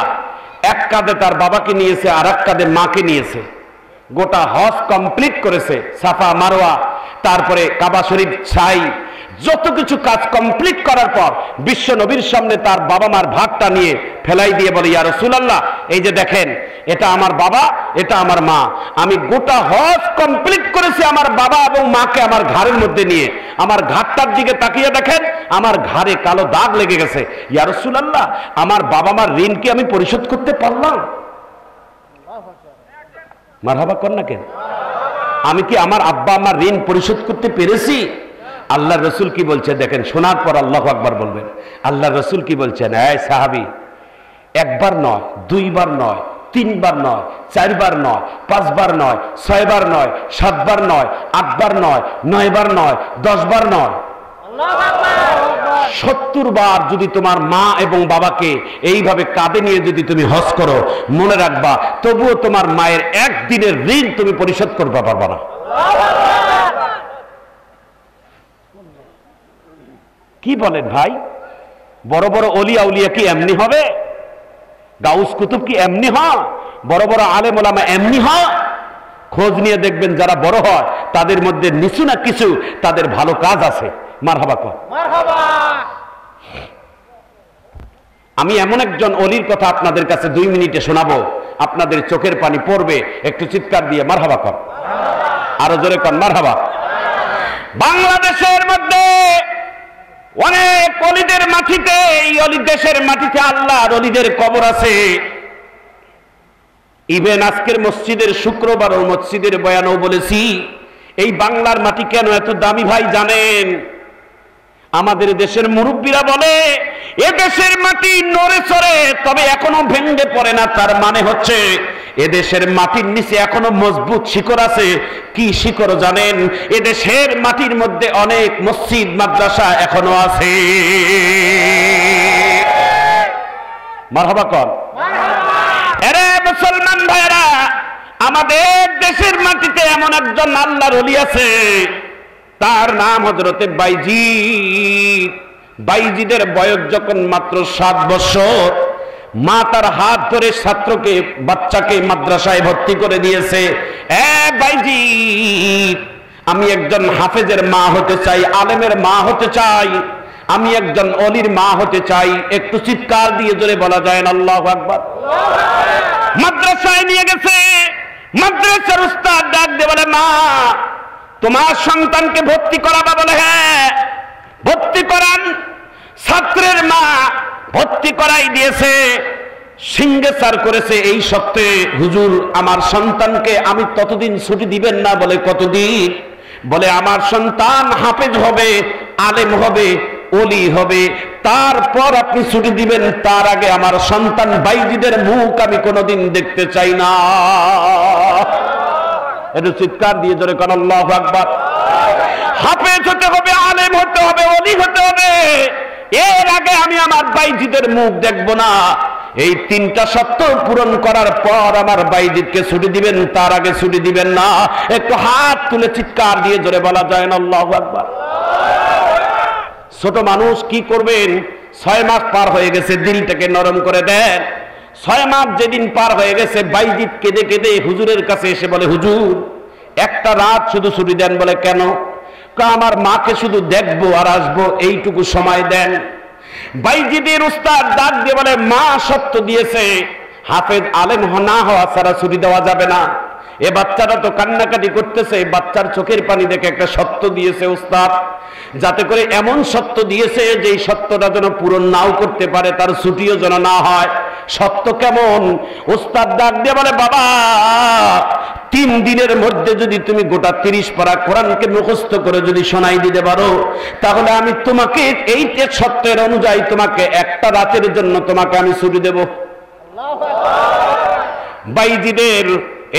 Speaker 1: এক কাঁধে তার বাবাকে নিয়েছে, আর এক কাঁধে মাকে নিয়েছে। গোটা হজ কমপ্লিট করেছে, সাফা মারওয়া, তারপরে কাবা শরীফ ছাই, যত কিছু কাজ কমপ্লিট করার পর বিশ্ব নবীর সামনে তার বাবা মার ভাগটা নিয়ে ফেলাই দিয়ে বলে, ইয়া রাসূলুল্লাহ, এই যে দেখেন, এটা আমার বাবা, এটা আমার মা। আমি গোটা হজ কমপ্লিট করেছি আমার বাবা এবং মাকে আমার ঘাড়ের মধ্যে নিয়ে। আমার ঘাড়টার দিকে তাকিয়ে দেখেন, আমার ঘাড়ে কালো দাগ লেগে গেছে। ইয়া রাসূলুল্লাহ, আমার বাবা মার ঋণ কি আমি পরিশোধ করতে পারলাম? মারহাবা কর না কেন? আমি কি আমার আব্বা আমার ঋণ পরিশোধ করতে পেরেছি? আল্লাহ রসুল কি বলছে দেখেন, শোনার পর আল্লাহু আকবার বলবেন। আল্লাহ রসুল কি বলছেন, এই সাহাবী, একবার নয়, দুইবার নয়, 3 বার নয়, 4 বার নয়, 5 বার নয়, 6 বার নয়, 7 বার নয়, 8 বার নয়, 9 বার নয়, 10 বার নয়, 70 বার যদি তোমার মা এবং বাবাকে এইভাবে কাঁধে নিয়ে যদি তুমি হজ করো, মনে রাখবা তবুও তোমার মায়ের একদিনের ঋণ তুমি পরিশোধ করতে পারবা না। কি বলেন ভাই? বড় বড় অলিয়া উলিয়া কি এমনি হবে? গাউস কুতুব কি এমনি হয়? বড় বড় আলেম ওলামা এমনি হয়? খোঁজ নিয়ে দেখবেন যারা বড় হয় তাদের মধ্যে নিচু না কিছু তাদের ভালো কাজ আছে। মারহাবা কর। আমি এমন একজন অলির কথা আপনাদের কাছে 2 মিনিটে শোনাবো, আপনাদের চোখের পানি পড়বে। একটু চিৎকার দিয়ে মারহাবা কর, আরো জোরে কর মারহাবা। বাংলাদেশের মধ্যে অনেক অলিদের মাটিতে, এই অলি দেশের মাটিতে আল্লাহর অলিদের কবর আছে। ইভেন আজকের মসজিদের শুক্রবার ও মসজিদের বয়ানও বলেছি, এই বাংলার মাটি কেন এত দামি ভাই জানেন? আমাদের দেশের মুরব্বীরা বলে এ দেশের মাটি নড়ে চড়ে তবে এখনো ভেঙে পড়ে না। তার মানে হচ্ছে এ দেশের মাটির নিচে এখনো মজবুত শিকড় আছে। কি শিকড় জানেন? এ দেশের মাটির মধ্যে অনেক মসজিদ মাদ্রাসা এখনো আছে। মারহাবা কর। আরে মুসলমান ভাইরা, আমাদের দেশের মাটিতে এমন একজন আল্লাহর ওলি আছে, তার নাম হযরতে বাইজিদ। বাইজিদের বয়স যখন মাত্র 7 বছর, মা তার হাত ধরে ছাত্রকে বাচ্চাকে মাদ্রাসায় ভর্তি করে দিয়েছে। বাইজিদ, আমি একজন হাফেজের মা হতে চাই, আলেমের মা হতে চাই, আমি একজন অলির মা হতে চাই। একটু চিৎকার দিয়ে জোরে বলা যায় না আল্লাহু আকবার? মাদ্রাসায় নিয়ে গেছে। মাদ্রাসার উস্তাদ ডাক দিয়ে বলে, মা তোমার সন্তানকে ভর্তি করাবা? বলে হ্যাঁ ভর্তি করান। ছাত্রের মা ভর্তি করাই দিয়েছে। সিংহেচার করেছে এই সপ্তাহে, হুজুর আমার সন্তানকে আমি ততদিন ছুটি দিবেন না? বলে কতদিন? বলে আমার সন্তান হাফেজ হবে, আলেম হবে, ওলি হবে, তারপর আপনি ছুটি দিবেন। তার আগে আমার সন্তান বাইজিদের মুখ আমি কোনোদিন দেখতে চাই না। একটু চিৎকার দিয়ে জোরে কোন আল্লাহু আকবার। হাফেজ হতে হবে, আলেম হতে হবে, ওলি হতে হবে, এর আগে আমি আমার বাইজিদের মুখ দেখব না। এই 3টা শর্ত পূরণ করার পর আমার বাইজিদকে ছুটি দিবেন, তার আগে ছুটি দিবেন না। একটু হাত তুলে চিৎকার দিয়ে জোরে বলা যায় না আল্লাহু আকবার? ছোট মানুষ কি করবেন? 6 মাস পার হয়ে গেছে, দিলটাকে নরম করে দেন। 6 মাস যেদিন পার হয়ে গেছে, বাইজিদ কেঁদে কেঁদে হুজুরের কাছে এসে বলে, হুজুর একটা রাত শুধু ছুটি দেন। বলে কেন? আমার মাকে শুধু দেখবো আর আসবো, এইটুকু সময় দেন। বাইজিদের উস্তাদ ডাক দিয়ে বলে, মা সত্য দিয়েছে, হাফেজ আলেম না হওয়া ছাড়া ছুটি দেওয়া যাবে না। এ বাচ্চাটা তো কান্নাকাটি করতেছে, বাচ্চার চোখের পানি দেখে একটা সত্য দিয়েছে উস্তাদ, যাতে করে এমন সত্য দিয়েছে যে এই সত্যটা যেন পূরণ নাও করতে পারে, তার ছুটিও যেন না হয়। সত্য কেমন? উস্তাদ ডাক দিয়ে বলে, বাবা 3 দিনের মধ্যে যদি তুমি গোটা 30 পারা কোরআনকে মুখস্থ করে যদি শোনাই দিতে পারো, তাহলে আমি তোমাকে এই সত্যের অনুযায়ী তোমাকে একটা রাতের জন্য তোমাকে আমি ছুটি দেব। বাইজিদের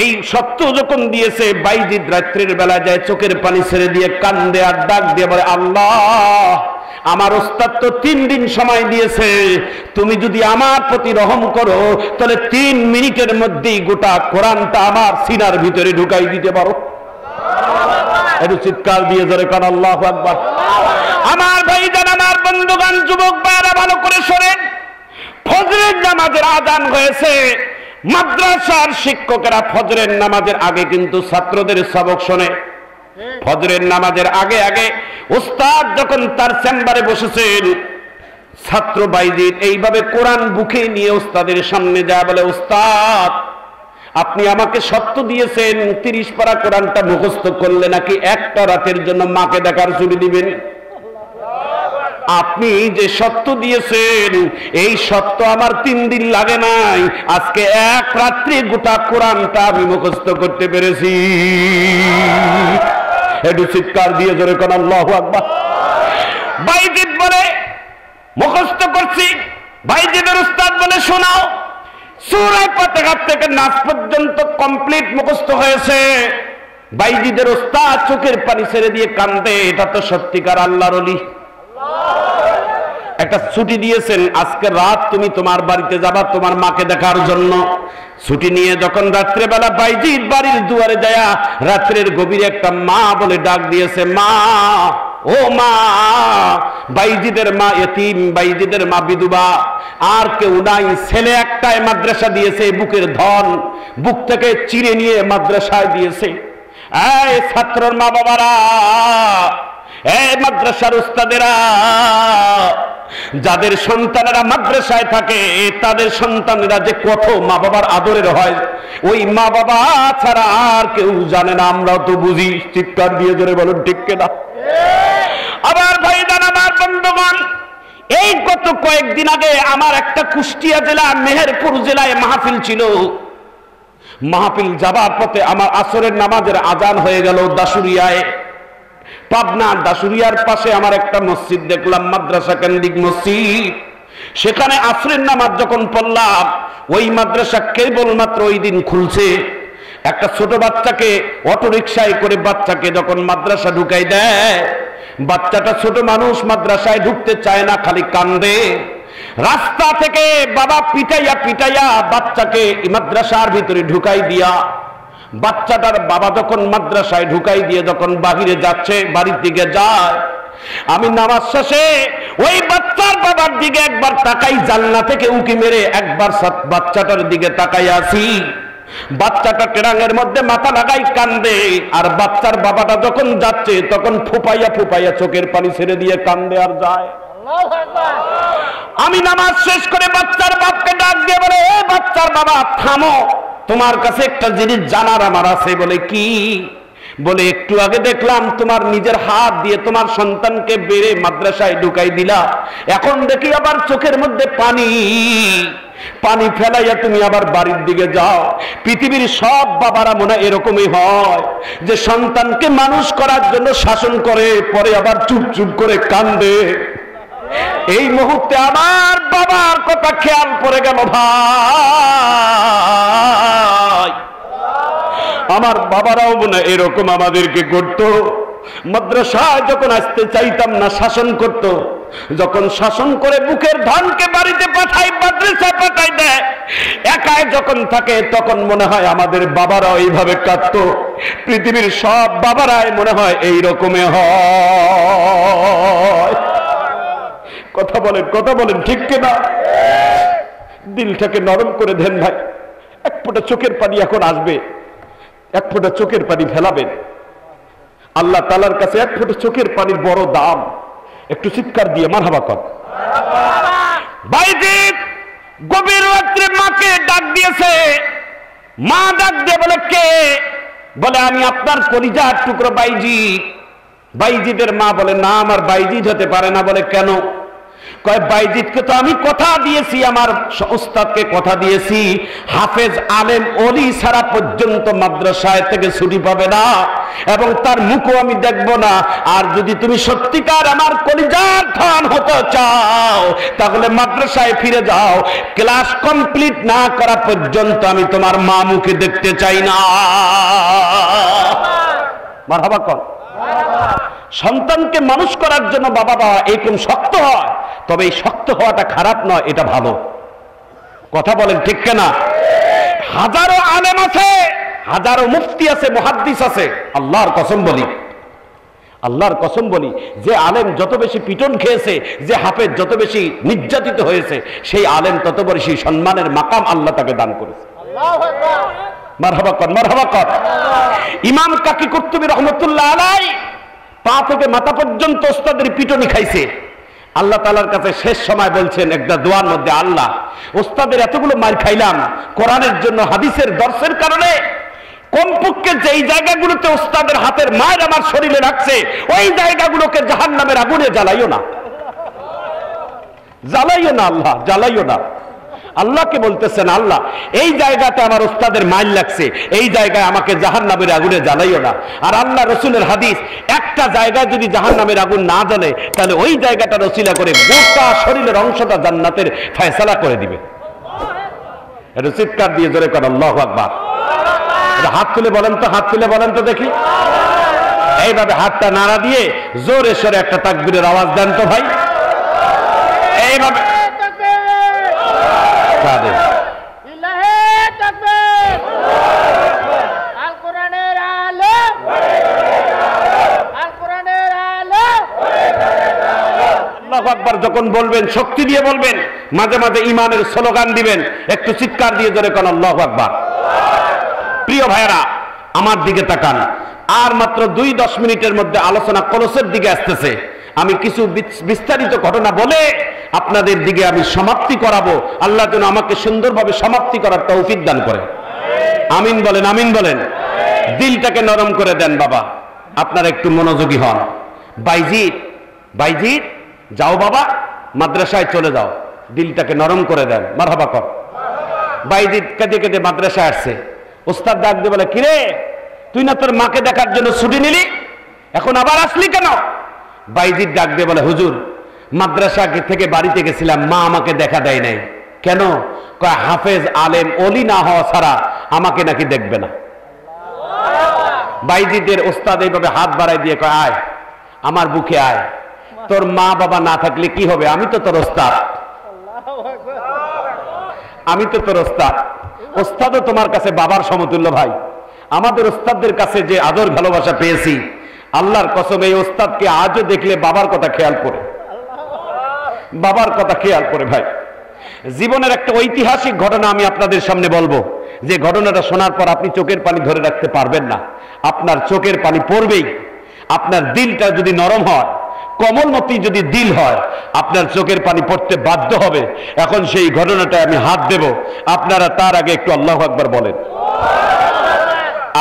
Speaker 1: এই সত্য যখন দিয়েছে, বাইজিদ রাত্রির বেলা যায় চোখের পানি ছেড়ে দিয়ে কান্দে আর ডাক দিয়ে বলে, আল্লাহ আমার ওস্তাদ তো 3 দিন সময় দিয়েছে, তুমি যদি আমার প্রতি রহম করো তাহলে 3 মিনিটের মধ্যেই গোটা কোরআনটা আমার সিনার ভিতরে ঢুকাই দিতে পারো। একটু চিৎকার দিয়ে জোরে কোন আল্লাহু আকবার। আমার ভাইজান, আমার বন্ধুগণ, যুবক ভাইরা ভালো করে শোনেন। ফজরের নামাজের আযান হয়েছে। মাদ্রাসার শিক্ষকেরা ফজরের নামাজের আগে কিন্তু ছাত্রদের সবক শোনে। ফজরের নামাজের আগে আগে উস্তাদ যখন তার চেম্বারে বসেছেন, ছাত্র বাইজিদ এইভাবে কোরআন বুকে নিয়ে উস্তাদের সামনে যায়, বলে, উস্তাদ আপনি আমাকে সত্য দিয়েছেন 30 পারা কোরআনটা মুখস্থ করলে নাকি একটা রাতের জন্য মাকে দেখার ছুটি দিবেন। আপনি যে সত্য দিয়েছেন এই সত্য আমার 3 দিন লাগে নাই, আজকে এক রাত্রি গোটা কোরআনটা আমি মুখস্থ করতে পেরেছি। একটু চিৎকার দিয়ে জোরে কোন আল্লাহু আকবার। বাইজিদ বলে, মুখস্থ করছি। বাইজিদের উস্তাদ বলে, শোনাও। সূরা ফাতিহা থেকে নাস পর্যন্ত কমপ্লিট মুখস্থ হয়েছে। বাইজিদের ওস্তাদ চোখের পানি ছেড়ে দিয়ে কান্দে। এটা তো সত্যিকার আল্লাহর ওলি। একটা ছুটি দিয়েছেন, আজকে রাত তুমি তোমার বাড়িতে যাবা তোমার মাকে দেখার জন্য। ছুটি নিয়ে যখন রাত্রেবেলা বাইজির বাড়ির দুয়ারে যায়, রাত্রের গভীরে একটা মা বলে ডাক দিয়েছে, মা, ও মা। বাইজিদের মা এতিম, বাইজিদের মা বিধবা, আর কেউ নাই। ছেলে একটাই মাদ্রাসা দিয়েছে, বুকের ধন বুক থেকে চিরে নিয়ে মাদ্রাসায় দিয়েছে। এই ছাত্রর মা বাবারা, এই মাদ্রাসার উস্তাদেরা, যাদের সন্তানেরা মাদ্রাসায় থাকে তাদের সন্তানেরা যে কত মা বাবার আদরের হয়, ওই মা বাবা ছাড়া আর কেউ জানে না। আমরা তো বুঝি। চিৎকার দিয়ে জোরে বলুন ঠিক কিনা? আবার ভাইজান, আমার বন্ধুগণ, এই গত কয়েকদিন আগে আমার একটা কুষ্টিয়া জেলা মেহেরপুর জেলায় মাহফিল ছিল। মাহফিল যাবার পথে আমার আসরের নামাজের আজান হয়ে গেল দাসুরিয়ায়। পাবনা দাসুরিয়ার পাশে আমার একটা মসজিদ দেখলাম, মাদ্রাসা কেন্দ্রিক মসজিদ। সেখানে আসরের নামাজ যখন পড়লাম, ওই মাদ্রাসা কেবলমাত্র ওই দিন খুলছে। একটা ছোট বাচ্চাকে অটো রিকশায় করে বাচ্চাকে যখন মাদ্রাসা ঢুকাই দেয়, বাচ্চাটা ছোট মানুষ, মাদ্রাসায় ঢুকতে চায় না, খালি কান্দে। রাস্তা থেকে বাবা পিটাইয়া পিটাইয়া বাচ্চাকে মাদ্রাসার ভিতরে ঢুকাই দিয়া, বাচ্চাটার বাবা যখন মাদ্রাসায় ঢুকাই দিয়ে যখন বাহিরে যাচ্ছে, বাড়ির দিকে যায়, আমি নামাজ শেষে ওই বাচ্চার বাবার দিকে একবার তাকাই, জানলা থেকে উকি মেরে একবার বাচ্চাটার দিকে তাকাই আছি। বাচ্চাটা ট্রাঙ্গের মধ্যে মাথা লাগাই কান্দে, আর বাচ্চার বাবাটা যখন যাচ্ছে তখন ফুপাইয়া ফুপাইয়া চোখের পানি ছেড়ে দিয়ে কান্দে আর যায়। আমি নামাজ শেষ করে বাচ্চার বাপকে ডাক দিয়ে বলে, এ বাচ্চার বাবা থামো, তোমার কাছে একটা জিনিস জানার আমার আছে। বলে কি? বলে একটু আগে দেখলাম তোমার নিজের হাত দিয়ে তোমার সন্তানকে বেড়ে মাদ্রাসায় ঢুকাই দিলা, এখন দেখি আবার চোখের মধ্যে পানি পানি ফেলাইয়া তুমি আবার বাড়ির দিকে যাও। পৃথিবীর সব বাবারা মনে এরকমই হয় যে সন্তানকে মানুষ করার জন্য শাসন করে, পরে আবার চুপ চুপ করে কান্দে। এই মুহূর্তে আমার বাবার কথা খেয়াল পড়ে গেল ভাই। আমার বাবারাও মনে এরকম আমাদেরকে করতো। মাদ্রাসায় যখন আসতে চাইতাম না শাসন করত, যখন শাসন করে বুকের ধনকে বাড়িতে পাঠাই, মাদ্রাসায় পাঠাই দেয়, একাই যখন থাকে তখন মনে হয় আমাদের বাবারাও এইভাবে কাঁদতো। পৃথিবীর সব বাবারাই মনে হয় এই রকমে হয়। কথা বলেন ঠিক কিনা? দিলটাকে নরম করে দেন ভাই। এক ফোঁটা চোখের পানি এখন আসবে, এক ফোঁটা চোখের পানি ফেলাবেন। আল্লাহ তাআলার কাছে এক ফোঁটা চোখের পানির বড় দাম। একটু চিৎকার দিয়ে মারহাবা কর। বাইজিদ গভীর রাত্রে মাকে ডাক দিয়েছে। মা ডাক দিয়ে বলে, কে? বলে, আমি আপনার কলিজার টুকরো বাইজিদ। বাইজিদের মা বলে, না, আমার বাইজিদ হতে পারে না। বলে, কেন? কয়, বাইজিদকে তো আমি কথা দিয়েছি, আমার উস্তাদকে কথা দিয়েছি, হাফেজ আলেম ওলি ছাড়া পর্যন্ত মাদ্রাসায় থেকে ছুটি পাবে না, এবং তার মুখও আমি দেখব না। আর যদি তুমি সত্যিকার আমার কলিজার ধন হতে চাও তাহলে মাদ্রাসায় ফিরে যাও, ক্লাস কমপ্লিট না করা পর্যন্ত আমি তোমার মা মুখে দেখতে চাই না। মারহাবা কর। সন্তানকে মানুষ করার জন্য বাবা এরকম শক্ত হয়, তবে এই শক্ত হওয়াটা খারাপ নয়, এটা ভালো। কথা বলেন ঠিক কিনা? হাজারো আলেম আছে, হাজারো মুফতি আছে, মুহাদ্দিস আছে। আল্লাহর কসম বলি, যে আলেম যত বেশি পিটন খেয়েছে, যে হাফেজ যত বেশি নির্যাতিত হয়েছে, সেই আলেম তত বেশি সম্মানের মাকাম আল্লাহ তাকে দান করেছে। মারহাবা কর। ইমাম কাকি কুরতুবী রহমতুল্লাহ আলাইহি পা থেকে মাথা পর্যন্ত ওস্তাদের পিটনি খাইছে। আল্লাহ তাআলার কাছে শেষ সময় বলছেন একটা দোয়ার মধ্যে, আল্লাহ, ওস্তাদের এতগুলো মার খাইলাম কোরআনের জন্য, হাদিসের দর্শের কারণে, কমপক্ষে যেই জায়গাগুলোতে ওস্তাদের হাতের মায়ের আমার শরীরে রাখছে ওই জায়গাগুলোকে জাহান্নামের আগুনে জ্বালাইও না। আল্লাহ জ্বালাইও না। আল্লাহকে বলতেছেন, আল্লাহ, এই জায়গাতে আমার ওস্তাদের মাইল লাগছে, এই জায়গায় আমাকে জাহান্নামের আগুনে জ্বালাইও না। আর আল্লাহ রসুলের হাদিস, একটা জায়গায় যদি জাহান্নামের আগুন না জ্বলে তাহলে ওই জায়গাটা রসিলা করে গোটা শরীরের অংশটা জান্নাতের ফয়সালা করে দিবে। একটু চিৎকার দিয়ে জোরে করেন আল্লাহু আকবার। হাত তুলে বলেন তো, হাত তুলে বলেন তো দেখি। এইভাবে হাতটা নাড়া দিয়ে জোরে সোরে একটা তাকবীরের আওয়াজ দেন তো ভাই। এইভাবে আল্লাহু আকবার যখন বলবেন শক্তি দিয়ে বলবেন, মাঝে মাঝে ইমানের স্লোগান দিবেন, একটু চিৎকার দিয়ে জোরে কোন আল্লাহু আকবার। প্রিয় ভাইরা আমার দিকে তাকান, আর মাত্র 2-10 মিনিটের মধ্যে আলোচনা কলসের দিকে আসতেছে। আমি কিছু বিস্তারিত ঘটনা বলে আপনাদের দিকে আমি সমাপ্তি করাবো। আল্লাহ যেন আমাকে সুন্দরভাবে সমাপ্তি করার তৌফিক দান করে। আমিন বলেন, আমিন বলেন। দিলটাকে নরম করে দেন বাবা, আপনারা একটু মনোযোগী হন। বাইজিৎ, বাইজিৎ যাও বাবা, মাদ্রাসায় চলে যাও, দিলটাকে নরম করে দেন। মারহাবা কর। বাইজিৎ কেঁদে কেঁদে মাদ্রাসায় আসছে। ওস্তাদ ডাক দিয়ে বলে, কিরে তুই না তোর মাকে দেখার জন্য ছুটি নিলি, এখন আবার আসলি কেন? বাইজিৎ ডাক দিয়ে বলে, হুজুর মাদ্রাসা থেকে বাড়িতে গেছিলাম, মা আমাকে দেখা দেয় নাই। কেন? কয় হাফেজ আলেম ওলি না হওয়া ছাড়া আমাকে নাকি দেখবে না। বাইজিদের ওস্তাদ এইভাবে হাত বাড়াই দিয়ে কয়, আয় আমার বুকে আয়, তোর মা বাবা না থাকলে কি হবে, আমি তো তোর ওস্তাদ, আমি তো তোর ওস্তাদ। ওস্তাদও তোমার কাছে বাবার সমতুল্য ভাই। আমাদের ওস্তাদদের কাছে যে আদর ভালোবাসা পেয়েছি, আল্লাহর কসম এই ওস্তাদকে আজও দেখলে বাবার কথা খেয়াল করে, বাবার কথা খেয়াল করে। ভাই জীবনের একটা ঐতিহাসিক ঘটনা আমি আপনাদের সামনে বলবো, যে ঘটনাটা শোনার পর আপনি চোখের পানি ধরে রাখতে পারবেন না, আপনার চোখের পানি পড়বেই। আপনার দিলটা যদি নরম হয়, কমলমতি যদি দিল হয়, আপনার চোখের পানি পড়তে বাধ্য হবে। এখন সেই ঘটনাটা আমি হাত দেব, আপনারা তার আগে একটু আল্লাহু আকবার বলেন,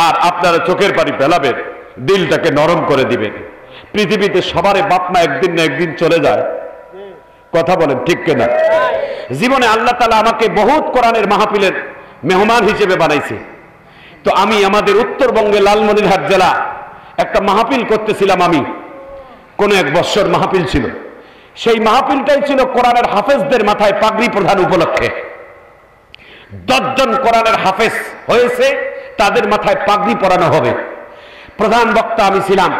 Speaker 1: আর আপনারা চোখের পানি ফেলাবেন, দিলটাকে নরম করে দিবেন। পৃথিবীতে সবারই বাপ মা একদিন না একদিন চলে যায়, কথা বলেন ঠিক কিনা? জীবনে আল্লাহ তাআলা আমাকে বহুত কোরআনের মাহফিলের মেহমান হিসেবে বানাইছে। তো আমি আমাদের উত্তরবঙ্গে লালমনিরহাট জেলা একটা মাহফিল করতেছিলাম। আমি কোন এক বৎসর মাহফিল ছিল, সেই মাহফিলটাই ছিল কোরআনের হাফেজদের মাথায় পাগড়ি প্রদান উপলক্ষে। 10 জন কোরআনের হাফেজ হয়েছে, তাদের মাথায় পাগড়ি পরানো হবে। প্রধান বক্তা আমি ছিলাম।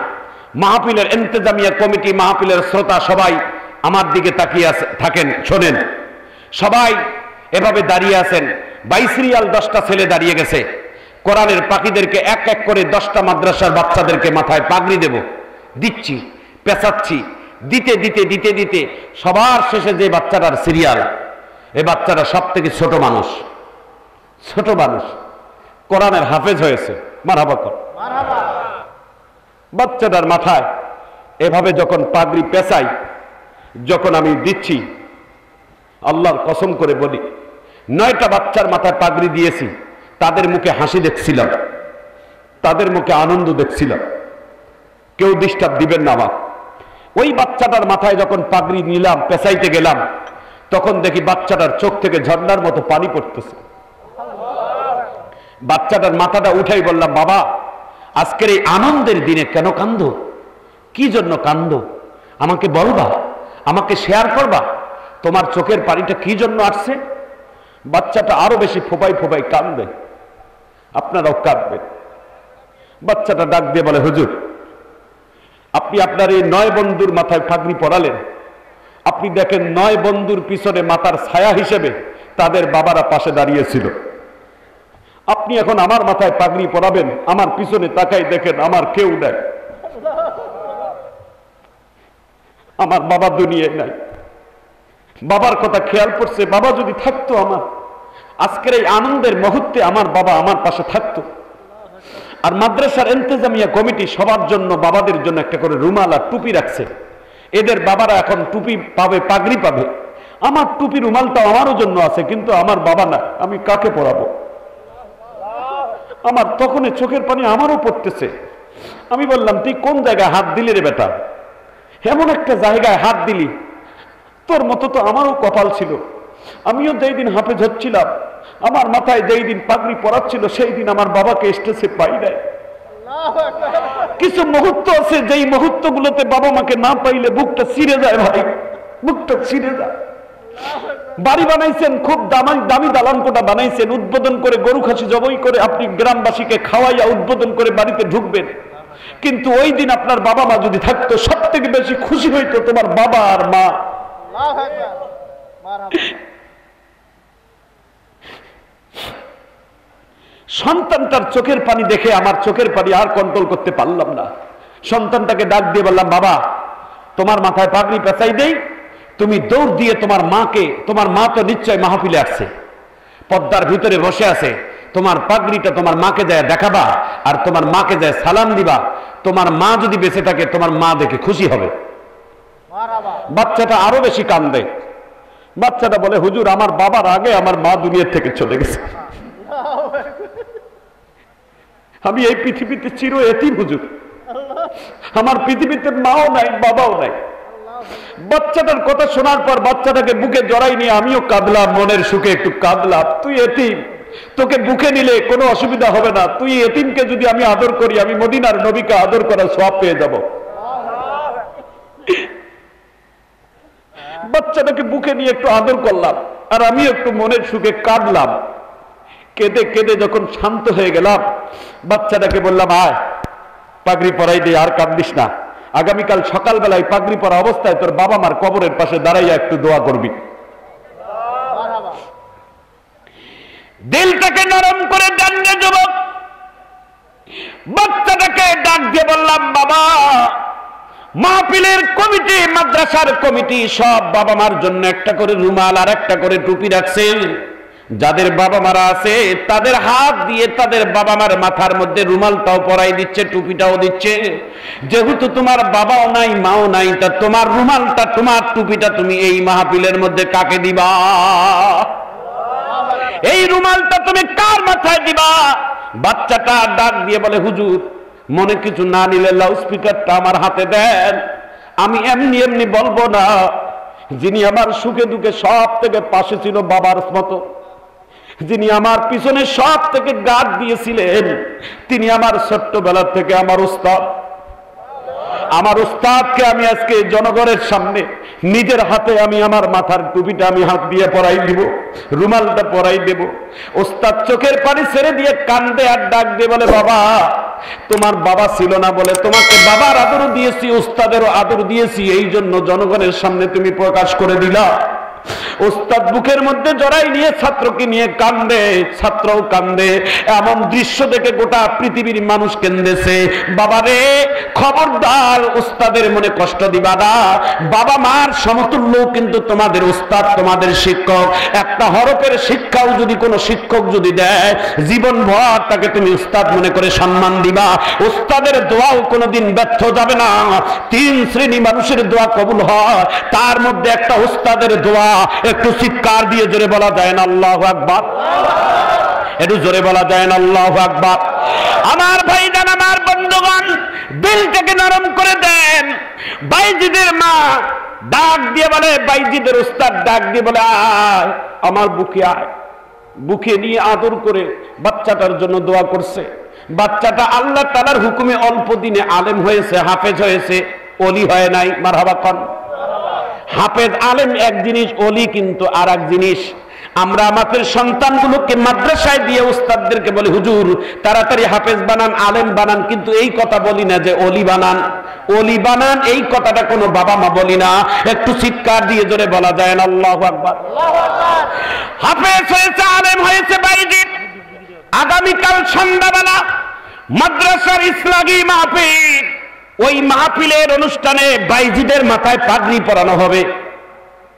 Speaker 1: মাহফিলের ইন্তেজামিয়া কমিটি, মাহফিলের শ্রোতা সবাই আমার দিকে তাকিয়ে থাকেন, শোনেন। সবাই এভাবে দাঁড়িয়ে আছেন। 22 সিরিয়াল 10টা ছেলে দাঁড়িয়ে গেছে। কোরআনের পাখিদেরকে এক এক করে 10টা মাদ্রাসার বাচ্চাদেরকে মাথায় পাগড়ি দেব, দিচ্ছি, পেঁচাচ্ছি, দিতে দিতে দিতে দিতে সবার শেষে যে বাচ্চাটার সিরিয়াল, এই বাচ্চাটা সব থেকে ছোট মানুষ, ছোট মানুষ কোরআনের হাফেজ হয়েছে। মারহাবা কর। বাচ্চাটার মাথায় এভাবে যখন পাগড়ি পেঁচাই, যখন আমি দিচ্ছি, আল্লাহর কসম করে বলি 9টা বাচ্চার মাথায় পাগড়ি দিয়েছি, তাদের মুখে হাসি দেখছিলাম, তাদের মুখে আনন্দ দেখছিলাম। কেউ ডিস্টার্ব দিবেন না আমার। ওই বাচ্চাটার মাথায় যখন পাগড়ি নিলাম, পেঁচাইতে গেলাম, তখন দেখি বাচ্চাটার চোখ থেকে ঝর্ণার মতো পানি পড়তেছে। বাচ্চাটার মাথাটা উঠাই বললাম, বাবা আজকের এই আনন্দের দিনে কেন কান্দো? কি জন্য কান্দো? আমাকে বলবা, আমাকে শেয়ার করবা, তোমার চোখের পানিটা কি জন্য আসছে? বাচ্চাটা আরো বেশি ফোপাই ফোপাই কাঁদবে, আপনারাও কাঁদবেন। বাচ্চাটা ডাক দিয়ে বলে, হুজুর আপনি আপনার এই 9 বন্ধুর মাথায় পাগড়ি পরালেন, আপনি দেখেন 9 বন্ধুর পিছনে মাথার ছায়া হিসেবে তাদের বাবারা পাশে দাঁড়িয়েছিল। আপনি এখন আমার মাথায় পাগড়ি পরাবেন, আমার পিছনে তাকাই দেখেন আমার কেউ নাই, আমার বাবা দুনিয়ায় নাই। বাবার কথা খেয়াল করছে, বাবা যদি থাকতো আমার আজকের এই আনন্দের মুহূর্তে আমার বাবা আমার পাশে থাকতো। আর মাদ্রাসার ইন্তেজামিয়া কমিটি সবার জন্য, বাবাদের জন্য একটা করে রুমাল আর টুপি রাখছে। এদের বাবারা এখন টুপি পাবে, পাগড়ি পাবে। আমার টুপি রুমালটা আমারও জন্য আছে, কিন্তু আমার বাবা না, আমি কাকে পরাবো? আমার তখনই চোখের পানি আমারও পড়তেছে। আমি বললাম, তুই কোন জায়গায় হাত দিলি রে বেটা? এমন একটা জায়গায় হাত দিলি, তোর মতো তো আমারও কপাল ছিল। আমিও যেই দিন হাফেজ হচ্ছিলাম, আমার মাথায় যেই দিন পাগড়ি পরাচ্ছিল, সেই দিন আমার বাবাকে স্টেজে পাই নাই। কিছু মুহূর্ত আছে যেই মুহূর্তগুলোতে বাবা মাকে না পাইলে বুকটা ছিঁড়ে যায় ভাই, বুকটা ছিঁড়ে যায়। বাড়ি বানাইছেন, খুব দামি দালান কোঠা বানাইছেন, উদ্বোধন করে গরু খাসি জবাই করে আপনি গ্রামবাসীকে খাওয়াইয়া উদ্বোধন করে বাড়িতে ঢুকবেন। কিন্তু ওই দিন আপনার বাবা মা যদি থাকতো, সব থেকে বেশি খুশি হইতো তোমার বাবা আর মা। সন্তানটার চোখের পানি দেখে আমার চোখের পানি আর কন্ট্রোল করতে পারলাম না। সন্তানটাকে ডাক দিয়ে বললাম, বাবা তোমার মাথায় পাগড়ি পেঁচাই দেই, তুমি দৌড় দিয়ে তোমার মা তো নিশ্চয় মাহফিলে আসছে, পর্দার ভিতরে বসে আছে, তোমার পাগড়িটা তোমার মাকে যায় দেখাবা আর তোমার মাকে যায় সালাম দিবা। তোমার মা যদি বেঁচে থাকে তোমার মা দেখে খুশি হবে। বাচ্চাটা আরো বেশি কান্দে। বাচ্চাটা বলে, হুজুর আমার বাবার আগে আমার মা দুনিয়া থেকে চলে গেছে, আমি এই পৃথিবীতে চির এতিম হুজুর, আমার পৃথিবীতে মাও নাই বাবাও নাই। বাচ্চাটার কথা শোনার পর বাচ্চাটাকে বুকে জড়াই নিয়ে আমিও কাঁদলাম, মনের সুখে একটু কাঁদলাম। তুই এতিম, তোকে বুকে নিলে কোনো অসুবিধা হবে না, তুই এতিমকে যদি আমি আদর করি, আমি মদিনার নবীকে আদর করার সওয়াব পেয়ে যাব। বাচ্চাটাকে বুকে নিয়ে একটু আদর করলাম আর আমি একটু মনের সুখে কাঁদলাম। কেঁদে কেঁদে যখন শান্ত হয়ে গেলাম, বাচ্চাটাকে বললাম, আয় পাগড়ি পরাই দিয়ে, আর কাঁদিস না, আগামীকাল সকালবেলায় পাগড়ি পরা অবস্থায় তোর বাবা মার কবরের পাশে দাঁড়াইয়া একটু দোয়া করবি। দিলটাকে নরম করে দেন রে যুবক। বাচ্চাটাকে ডাক দিয়ে বললাম, বাবা মাহফিলের কমিটি, মাদ্রাসার কমিটি সব বাবা মার জন্য একটা করে রুমাল আর একটা করে টুপি রাখছে। যাদের বাবা মারা আছে তাদের হাত দিয়ে তাদের বাবা মার মাথার মধ্যে রুমালটাও পরাই দিচ্ছে, টুপিটাও দিচ্ছে। যেহেতু তোমার বাবাও নাই মাও নাই, তা তোমার রুমালটা তোমার টুপিটা তুমি এই মাহফিলের মধ্যে কাকে দিবা? এই রুমালটা তুমি কার মাথায় দিবা? বাচ্চাটা ডাক দিয়ে বলে, হুজুর মনে কিছু না নিলে লাউড স্পিকারটা আমার হাতে দেন, আমি এমনি এমনি বলবো না। যিনি আমার সুখে দুঃখে সব থেকে পাশে ছিল বাবার মতো, যিনি আমার পিছনে সব থেকে গার্ড দিয়েছিলেন, তিনি আমার ছোট্টবেলা থেকে আমার উস্তাদ। আমার উস্তাদকে আমি আজকে জনগণের সামনে নিজের হাতে আমি আমার মাথার টুপিটা আমি হাত দিয়ে পরাই দিব, রুমালটা পরাই দেব। উস্তাদ চোখের পানি ছেড়ে দিয়ে কান্দে আর ডাক দিয়ে বলে, বাবা তোমার বাবা ছিল না বলে তোমাকে বাবার আদর দিয়েছি, উস্তাদেরও আদর দিয়েছি, এই জন্য জনগণের সামনে তুমি প্রকাশ করে দিলা। উস্তাদ বুকের মধ্যে জড়াই নিয়ে ছাত্রকে নিয়ে কান্দে, ছাত্রও কান্দে। এমন দৃশ্য দেখে গোটা পৃথিবীর মানুষ কেন্দেছে। বাবারে খবরদার উস্তাদের মনে কষ্ট দিবা না, বাবা মার সমতুল্য কিন্তু তোমাদের উস্তাদ, তোমাদের শিক্ষক। একটা হরফের শিক্ষাও যদি কোনো শিক্ষক যদি দেয়, জীবন ভর তাকে তুমি উস্তাদ মনে করে সম্মান দিবা। উস্তাদের দোয়াও কোনোদিন ব্যর্থ যাবে না। 3 শ্রেণী মানুষের দোয়া কবুল হয়, তার মধ্যে একটা উস্তাদের দোয়া। একটু চিৎকার দিয়ে জোরে বলা যায় না আল্লাহু আকবার? একটু জোরে বলা যায় না আল্লাহু আকবার? আমার ভাইজান, আমার বন্ধুগণ, দিলটাকে নরম করে দেন। বাইজিদের মা ডাক দিয়ে বলে, বাইজিদের উস্তাদ ডাক দিয়ে বলে, আয় আমার বুকে আয়। বুকে নিয়ে আদর করে বাচ্চাটার জন্য দোয়া করছে। বাচ্চাটা আল্লাহ তাআলার হুকুমে অল্প দিনে আলেম হয়েছে, হাফেজ হয়েছে, ওলি হয় নাই। মারহাবা কোন? হাফেজ আলেম এক জিনিস, ওলি কিন্তু আর এক জিনিস। আমরা আমাদের সন্তানগুলোকে মাদ্রাসায় দিয়ে উস্তাদদেরকে বলি, হুজুর তাড়াতাড়ি হাফেজ বানান, আলেম বানান, কিন্তু এই কথা বলি না যে ওলি বানান। ওলি বানান এই কথাটা কোনো বাবা মা বলি না। একটু চিৎকার দিয়ে জোরে বলা যায় না আল্লাহু আকবার? হাফেজ হয়েছে, আলেম হয়েছে বাইজিদ। আগামীকাল সন্ধ্যাবেলা মাদ্রাসার ইসলামী মাহফিল, ওই মাহফিলের অনুষ্ঠানে বাইজিদের মাথায় পাগড়ি পরানো হবে।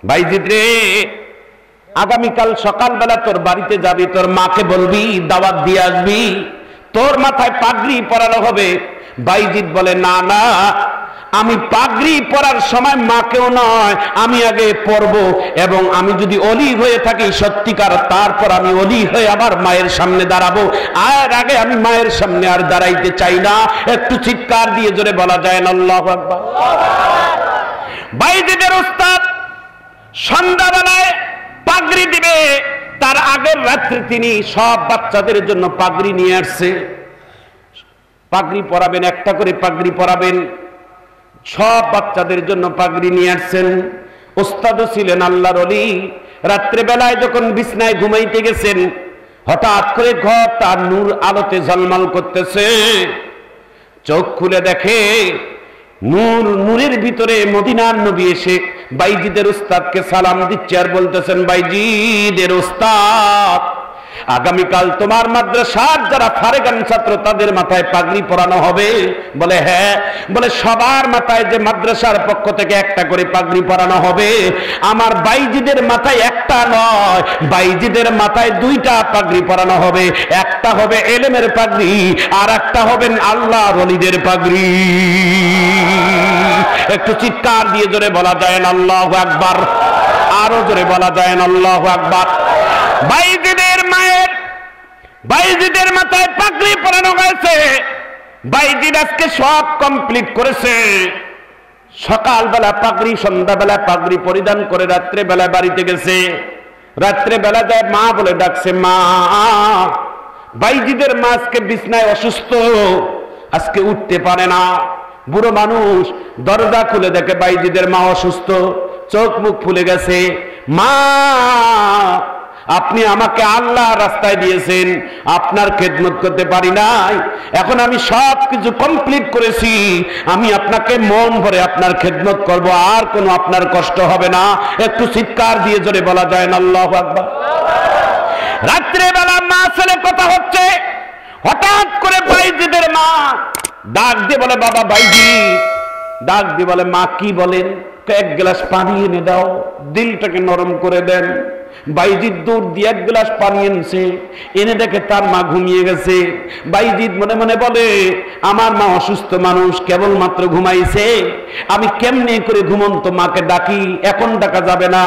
Speaker 1: বাইজিদ রে, আগামীকাল সকালবেলা তোর বাড়িতে যাবি, তোর মাকে বলবি দাওয়াত দিয়ে আসবি, তোর মাথায় পাগড়ি পরানো হবে। বাইজিদ বলে, না না, আমি পাগড়ি পরার সময় মাকেও নয়, আমি আগে পরব, এবং আমি যদি অলি হয়ে থাকি সত্যিকার, তারপর আমি অলি হয়ে আবার মায়ের সামনে দাঁড়াবো। আর আগে আমি মায়ের সামনে আর দাঁড়াইতে চাই না। একটু চিৎকার দিয়ে জোরে বলা যায় না আল্লাহু আকবার? বাইজিদের উস্তাদ সন্ধ্যাবেলায় পাগড়ি দিবে, তার আগের রাত্রে তিনি সব বাচ্চাদের জন্য পাগড়ি নিয়ে আসছে। পাগড়ি পরাবেন, একটা করে পাগড়ি পরাবেন, সব বাচ্চাদের জন্য পাগড়ি নিয়ে আসছেন। উস্তাদও ছিলেন আল্লাহর ওলি, রাত্রে বেলায় যখন বিছনায় ঘুমাইতে গেছেন, হঠাৎ করে ঘরটা নূর আলোতে ঝলমল করতেছে। চোখ খুলে দেখে নূরের ভিতরে মদিনার নবী এসে বাইজিদের উস্তাদকে সালাম দিচ্ছে আর বলতেছেন, বাইজিদের উস্তাদ, আগামীকাল তোমার মাদ্রাসার যারা ফারেগান ছাত্র তাদের মাথায় পাগড়ি পরানো হবে। বলে হ্যাঁ। বলে সবার মাথায় যে মাদ্রাসার পক্ষ থেকে একটা করে পাগড়ি পরানো হবে, আমার বাইজিদের মাথায় একটা নয়, বাইজিদের মাথায় দুইটা পাগড়ি পরানো হবে। একটা হবে এলেমের পাগড়ি, আর একটা হবেন আল্লাহর ওলিদের পাগড়ি। একটু চিৎকার দিয়ে জোরে বলা যায় না আল্লাহু আকবার? আরো জোরে বলা যায় না আল্লাহু আকবার? বাইজিদের মাথায় পাগড়ি পরানো হয়েছে। বাইজিদ আজকে সব কমপ্লিট করেছে। সকালবেলা পাগড়ি, সন্ধ্যাবেলা পাগড়ি পরিধান করে রাত্রে বেলা বাড়িতে গেছে। রাত্রে বেলা যায় মা বলে ডাকছে, মা। বাইজিদের মা আজকে বিছনায় অসুস্থ, আজকে উঠতে পারে না। বুড়ো মানুষ দরজা খুলে দেখে বাইজিদের মা অসুস্থ, চোখ মুখ ফুলে গেছে। মা, আপনি আমাকে আল্লাহ রাস্তায় দিয়েছেন, আপনার খেদমত করতে পারি নাই, এখন আমি সব কিছু কমপ্লিট করেছি, আমি আপনাকে মন ভরে আপনার খেদমত করব, আর কোনো আপনার কষ্ট হবে না। একটু চিৎকার দিয়ে জোরে বলা যায় না আল্লাহু আকবার? রাত্রে বেলা মা ছেলে কথা হচ্ছে, হঠাৎ করে বাইজিদের মা ডাক দিয়ে বলে, বাবা বাইজি। ডাক দিয়ে বলে, মা কি বলেন? এক গ্লাস পানি এনে দাও, দিলটাকে নরম করে দেন। বাইজিদ দূর দিয়ে এক গ্লাস পানি এনেছে, এনে দেখে তার মা ঘুমিয়ে গেছে। বাইজিদ মনে মনে বলে, আমার মা অসুস্থ মানুষ, কেবলমাত্র ঘুমাইছে, আমি কেমনে করে ঘুমন্ত মাকে ডাকি? এখন ডাকা যাবে না।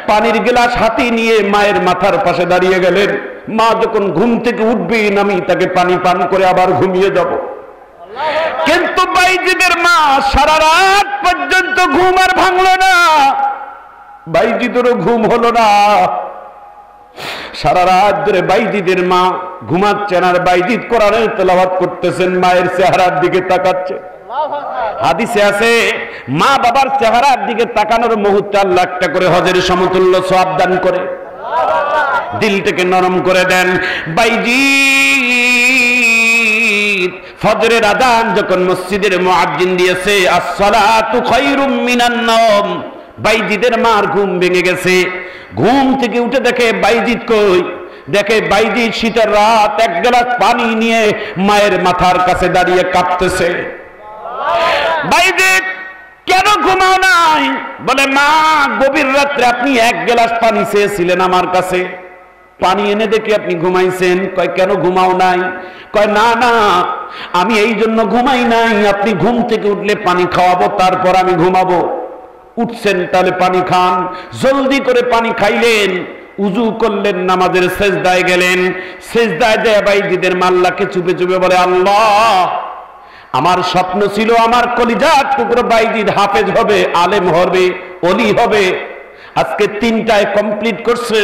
Speaker 1: পানির গ্লাস হাতে নিয়ে মায়ের মাথার পাশে দাঁড়িয়ে গেলেন। মা যখন ঘুম থেকে উঠবেন, আমি তাকে পানি পান করে আবার ঘুমিয়ে যাব। কিন্তু বাইজিদের মা সারা রাত পর্যন্ত ঘুম আর ভাঙলো না। বাইজিদেরও ঘুম হলো না। সারা রাত ধরে বাইজিদের মা ঘুমাচ্ছেন আর বাইজিদ কোরআনের তেলাওয়াত করতেছেন, মায়ের চেহারার দিকে তাকাচ্ছে। হাদিসে আছে, মা বাবার চেহারার দিকে তাকানোর মুহূর্তে আল্লাহ একটা করে হজের সমতুল্য সওয়াব দান করে। দিলটাকে নরম করে দেন। বাইজিদ ফজরের আযান যখন মসজিদের মুয়াজ্জিন দিয়েছে, আসসালাতু খায়রুম মিনান নাওম, বাইজিদের মার ঘুম ভেঙে গেছে। ঘুম থেকে উঠে দেখে বাইজিদ কই? দেখে বাইজিদ শীতের রাত এক গ্লাস পানি নিয়ে মায়ের মাথার কাছে দাঁড়িয়ে কাঁপতেছে। বাইজিদ, কেন ঘুমাও নাই? বলে, মা, গভীর রাত্রে আপনি এক গ্লাস পানি চেয়েছিলেন আমার কাছে, পানি এনে দেখি আপনি ঘুমাইছেন। কয়, কেন ঘুমাও নাই? কয়, না না, আমি এই জন্য ঘুমাই নাই, আপনি ঘুম থেকে উঠলে পানি খাওয়াবো, তারপর আমি ঘুমাবো। উঠছেন, তাহলে পানি খান। জলদি করে পানি খাইলেন, উজু করলেন, নামাজের সেজদায় গেলেন। সেজদায় যায় বাইজিদের মাল্লাকে চুপে চুপে বলে, আল্লাহ, আমার স্বপ্ন ছিল আমার কলিজার টুকরো বাইজিদ হাফেজ হবে, আলেম হবে, ওলি হবে। আজকে তিনটায় কমপ্লিট করছে।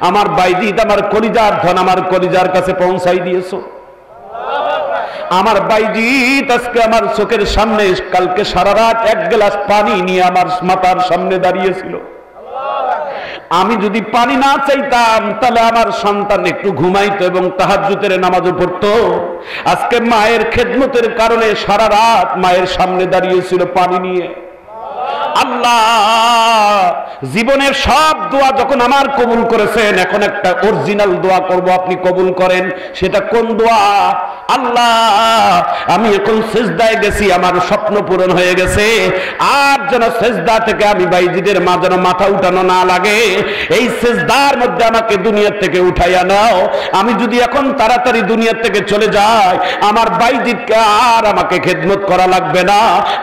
Speaker 1: আমার বাইজিদ আমার কলিজার ধন আমার কলিজার কাছে পৌঁছাই দিয়েছো। আমার বাইজিদ আজকে আমার চোখের সামনে কালকে সারা রাত এক গ্লাস পানি নিয়ে আমার মাথার সামনে দাঁড়িয়েছিল। আমি যদি পানি না চাইতাম তাহলে আমার সন্তান একটু ঘুমাইতো এবং তাহাজ্জুদের নামাজও পড়তো। আজকে মায়ের খেদমতের কারণে সারা রাত মায়ের সামনে দাঁড়িয়েছিল পানি নিয়ে। আল্লাহ জীবনের সব দোয়া যখন আমার কবুল করেছেন, এখন একটা অরিজিনাল দোয়া করব, আপনি কবুল করেন। সেটা কোন দোয়া? আল্লাহ, আমি এখন সিজদায় গেছি, আমার স্বপ্ন পূরণ হয়ে গেছে, আর যেন সিজদা থেকে আমি বাইজিদের মা যেন মাথা উঠানো না লাগে, এই সিজদার মধ্যে আমাকে দুনিয়া থেকে উঠাইয়া নাও। আমি যদি এখন তাড়াতাড়ি দুনিয়া থেকে চলে যাই, আমার বাইজিদকে আর আমাকে খেদমত করা লাগবে না,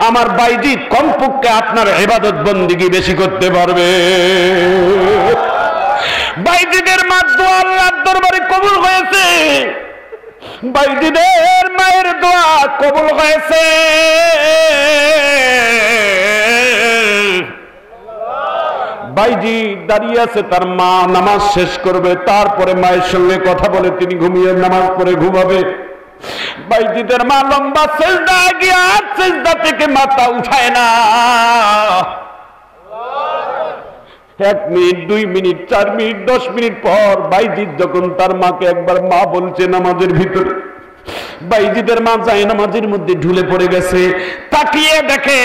Speaker 1: আমার বাইজিদ কমপক্ষে আপনার ইবাদত বন্দেগী বেশি করতে পারবে। বাইজিদের মা দোয়া আল্লাহর দরবারে কবুল হয়েছে। বাইজিদের মায়ের দোয়া কবুল হয়েছে। বাইজিদ দাঁড়িয়ে আছে, তার মা নামাজ শেষ করবে, তারপরে মায়ের সঙ্গে কথা বলে তিনি ঘুমিয়ে নামাজ পড়ে ঘুমাবে। বাইজিদের মা লম্বা সেজদা গিয়ে আর সেজদা থেকে মাথা উঠায় না। 1 মিনিট 2 মিনিট 4 মিনিট 10 মিনিট পর বাইজিদ যখন তার মাকে একবার মা বলছে নামাজের ভিতরে, বাইজিদের মা যায় নামাজের মধ্যে ঢুলে পড়ে গেছে। তাকিয়ে দেখে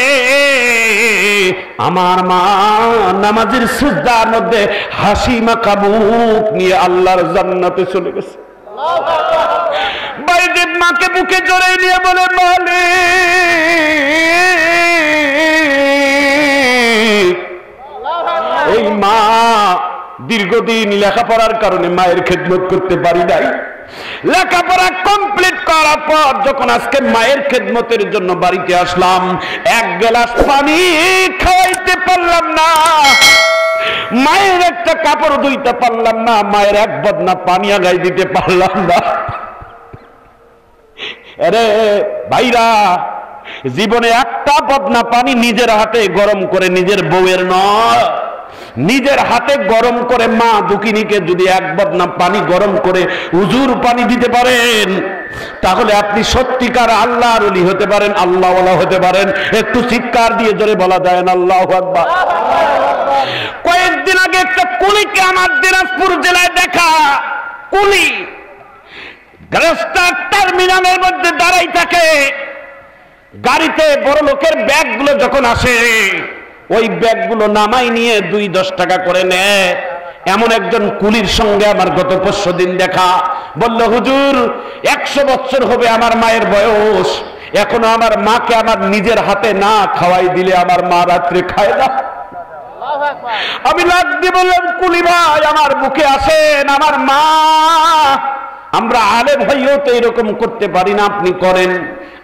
Speaker 1: আমার মা নামাজের সিজদার মধ্যে হাসি মাখা মুখ নিয়ে আল্লাহর জান্নাতে চলে গেছে। বাইজিদ মাকে বুকে জড়িয়ে নিয়ে বলে, মালিক, এই মা দীর্ঘদিন লেখাপড়ার কারণে মায়ের খেদমত করতে পারি নাই, লেখাপড়া কমপ্লিট করার পর যখন আজকে মায়ের খেদমতের জন্য বাড়িতে আসলাম, 1 গ্লাস পানি খাওয়াইতে পারলাম না, মায়ের একটা কাপড় ধুইতে পারলাম না, মায়ের 1 বদনা পানি আগাই দিতে পারলাম না। আরে ভাইরা, জীবনে একটা বদনা পানি নিজের হাতে গরম করে, নিজের বউয়ের নয়, নিজের হাতে গরম করে মা দুঃখিনীকে যদি 1 বদনা পানি গরম করে উজুর পানি দিতে পারেন, তাহলে আপনি সত্যিকার আল্লাহর ওলি হতে পারেন, আল্লাহওয়ালা হতে পারেন। একটু চিৎকার দিয়ে জোরে বলা যায় না আল্লাহু আকবার। কয়েকদিন আগে একটা কুলিকে আমার দিনাজপুর জেলায় দেখা, কুলি রাস্তার টার্মিনালের মধ্যে দাঁড়াই থাকে, গাড়িতে বড় লোকের ব্যাগগুলো যখন আসে ওই ব্যাগগুলো নামাই নিয়ে 2-10 টাকা করে নেয়। এমন একজন কুলির সঙ্গে আমার গত 5 দিন দেখা। বলল, হুজুর 100 বছর হবে আমার মায়ের বয়স, এখনো আমার মাকে আমার নিজের হাতে না খাওয়াই দিলে আমার মা রাত্রে খায় না। আমি লাগ দিয়ে বললাম, কুলি ভাই আমার বুকে আসেন, আমার মা, আমরা আলেম ভাইও তো এরকম করতে পারি না, আপনি করেন,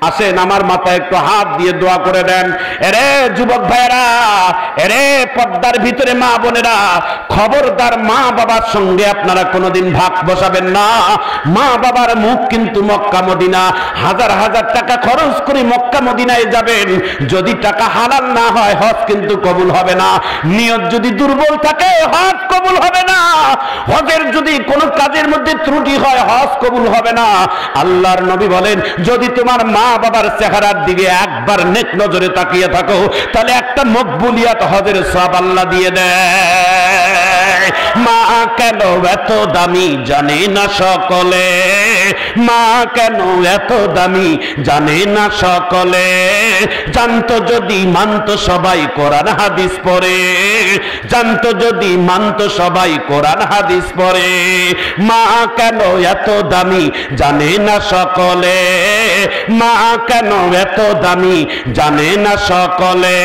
Speaker 1: আসেন আমার মাথায় একটু হাত দিয়ে দোয়া করে দেন। এরে যুবক ভাইরা, এরে পর্দার ভিতরে মা বোনেরা, খবরদার মা বাবার সঙ্গে আপনারা কোনোদিন ভাগ বসাবেন না। মা বাবার মুখ কিন্তু মক্কা মদিনা, হাজার হাজার টাকা খরচ করে মক্কা মদিনায় যাবেন, যদি টাকা হালাল না হয় হজ কিন্তু কবুল হবে না। নিয়ত যদি দুর্বল থাকে হজ কবুল হবে না। হজের যদি কোনো কাজের মধ্যে ত্রুটি হয় হজ কবুল হবে না। আল্লাহর নবী বলেন, যদি তোমার মা বাবার চেহারার দিকে একবার নেক নজরে তাকিয়ে থাকো, তাহলে একটা মকবুলিয়াত হজের সওয়াব আল্লাহ দিয়ে দেয়। মা কেন এত দামি জানে না সকলে, মা কেন এত দামি জানে না সকলে, জানতো যদি মানতো সবাই কোরআন হাদিস পড়ে, জানতো যদি মানতো সবাই কোরআন হাদিস পড়ে। মা কেন এত দামি জানে না সকলে, মা কেন এত দামি জানে না সকলে।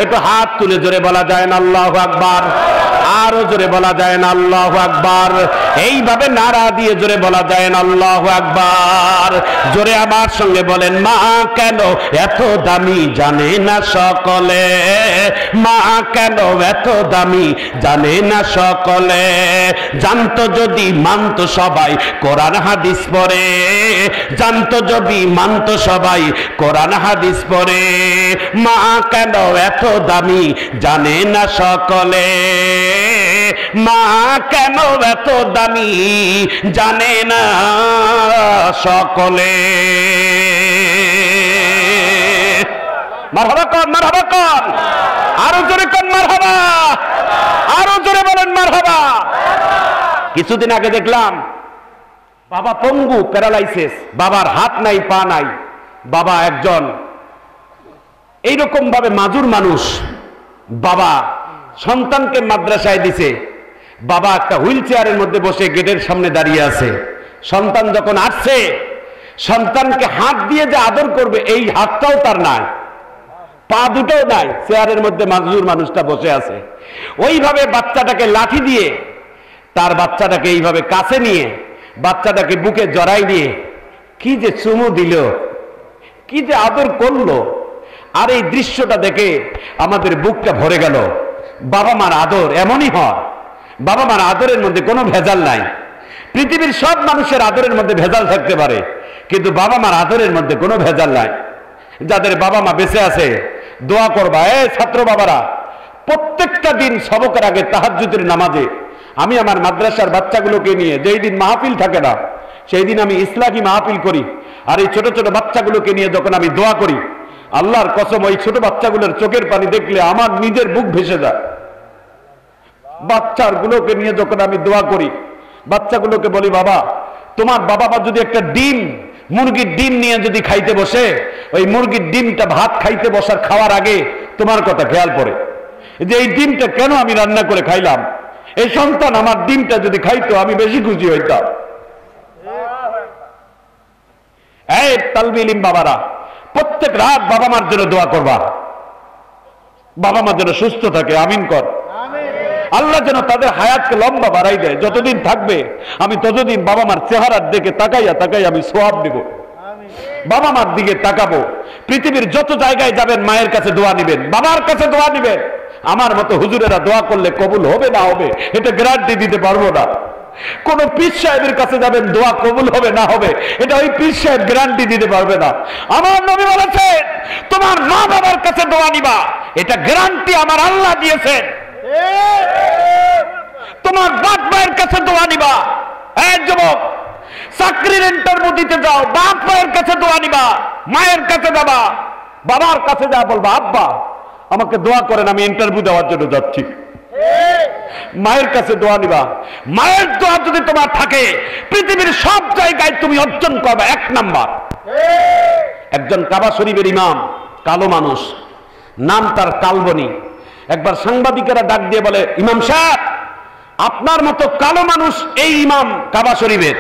Speaker 1: একটু হাত তুলে জোরে বলা যায় না আল্লাহু আকবার? আরো জোরে বলা যায় না আল্লাহু আকবার? এইভাবে নারা দিয়ে জোরে বলা যায় না আল্লাহু আকবার? জোরে আমার সঙ্গে বলেন, মা কেন এত দামি জানে না সকলে, মা কেন এত দামি জানে না সকলে, জানতো যদি মানতো সবাই কোরআন হাদিস পড়ে, জানতো যদি মানতো সবাই কোরআন হাদিস পড়ে। মা কেন এত দামি জানে না সকলে, মা কেন এত দামি জানে না সকলে। মারহাবা কর, মারহাবা কর, আরো জোরে কর মারহাবা, আরো জোরে বলেন মারহাবা। কিছুদিন আগে দেখলাম বাবা পঙ্গু, প্যারালাইসিস, বাবার হাত নাই পা নাই, বাবা একজন এইরকম ভাবে মাজুর মানুষ, বাবা সন্তানকে মাদ্রাসায় দিছে, বাবা একটা হুইল চেয়ারের মধ্যে বসে গেটের সামনে দাঁড়িয়ে আছে। সন্তান যখন আসছে, সন্তানকে হাত দিয়ে যে আদর করবে এই হাতটাও তার নাই, পা দুটোও নাই, চেয়ারের মধ্যে মাজুর মানুষটা বসে আছে। ওইভাবে বাচ্চাটাকে লাঠি দিয়ে, তার বাচ্চাটাকে এইভাবে কাছে নিয়ে, বাচ্চাটাকে বুকে জড়াই দিয়ে কি যে চুমু দিল, কি যে আদর করলো। আর এই দৃশ্যটা দেখে আমাদের বুকটা ভরে গেল। বাবা মার আদর এমনই হয়, বাবা মার আদরের মধ্যে কোনো ভেজাল নাই। পৃথিবীর সব মানুষের আদরের মধ্যে ভেজাল থাকতে পারে, কিন্তু বাবা মার আদরের মধ্যে কোনো ভেজাল নাই। যাদের বাবা মা বেঁচে আছে দোয়া করবা। ছাত্র বাবারা, প্রত্যেকটা দিন সবকের আগে তাহাজ্জুদের নামাজে আমি আমার মাদ্রাসার বাচ্চাগুলোকে নিয়ে, যেই দিন মাহফিল থাকে না সেই দিন আমি ইসলামী মাহফিল করি, আর এই ছোট ছোট বাচ্চাগুলোকে নিয়ে যখন আমি দোয়া করি, আল্লাহর কসম, ওই ছোট বাচ্চাগুলোর চোখের পানি দেখলে আমার নিজের বুক ভেসে যায়। বাচ্চাগুলোকে নিয়ে যখন আমি দোয়া করি, বাচ্চাগুলোকে বলি, বাবা তোমার বাবা মা যদি একটা ডিম, মুরগির ডিম নিয়ে যদি খাইতে বসে, ওই মুরগির ডিমটা ভাত খাইতে বসার খাওয়ার আগে তোমার কথা খেয়াল পড়ে যে এই ডিমটা কেন আমি রান্না করে খাইলাম, এই সন্তান আমার ডিমটা যদি খাইতো আমি বেশি খুশি হইতাম। এই তালবে ইলম বাবারা, প্রত্যেক রাত বাবা মার জন্য দোয়া করবা, বাবা মা যেন সুস্থ থাকে, আমিন কর। আল্লাহ যেন তাদের হায়াতকে লম্বা বাড়াই দেয়, যতদিন থাকবে আমি ততদিন বাবা মার চেহারার দিকে তাকাইয়া তাকাইয়া আমি সওয়াব দেব, বাবা মার দিকে তাকাবো। পৃথিবীর যত জায়গায় যাবেন মায়ের কাছে দোয়া নিবেন, বাবার কাছে দোয়া নিবেন। আমার মতো হুজুরেরা দোয়া করলে কবুল হবে না হবে এটা গ্যারান্টি দিতে পারবো না। কোন পীর সাহেবের কাছে যাবেন, দোয়া কবুল হবে না হবে এটা ওই পীর সাহেব গ্যারান্টি দিতে পারবে না। আমার নবী বলেছেন তোমার মা বাবার কাছে দোয়া নিবা, এটা গ্যারান্টি আমার আল্লাহ দিয়েছেন। তোমার বাপ মায়ের কাছে দোয়া নিবা। এক যুবক চাকরির ইন্টারভিউ দিতে যাও, বাপ মায়ের কাছে দোয়া নিবা, মায়ের কাছে যাবা, বাবার কাছে যা বলবা আব্বা আমাকে দোয়া করেন আমি ইন্টারভিউ দেওয়ার জন্য যাচ্ছি। মায়ের কাছে দোয়া নিবা। মায়ের দোয়া যদি তোমার থাকে পৃথিবীর সব জায়গায় তুমি অর্জন করবে। এক নাম্বার, একজন কাবা শরীফের ইমাম, কালো মানুষ, নাম তার কালবনি। একবার সাংবাদিকেরা ডাক দিয়ে বলে, ইমাম সাহেব আপনার মতো কালো মানুষ এই ইমাম কাবা শরীফের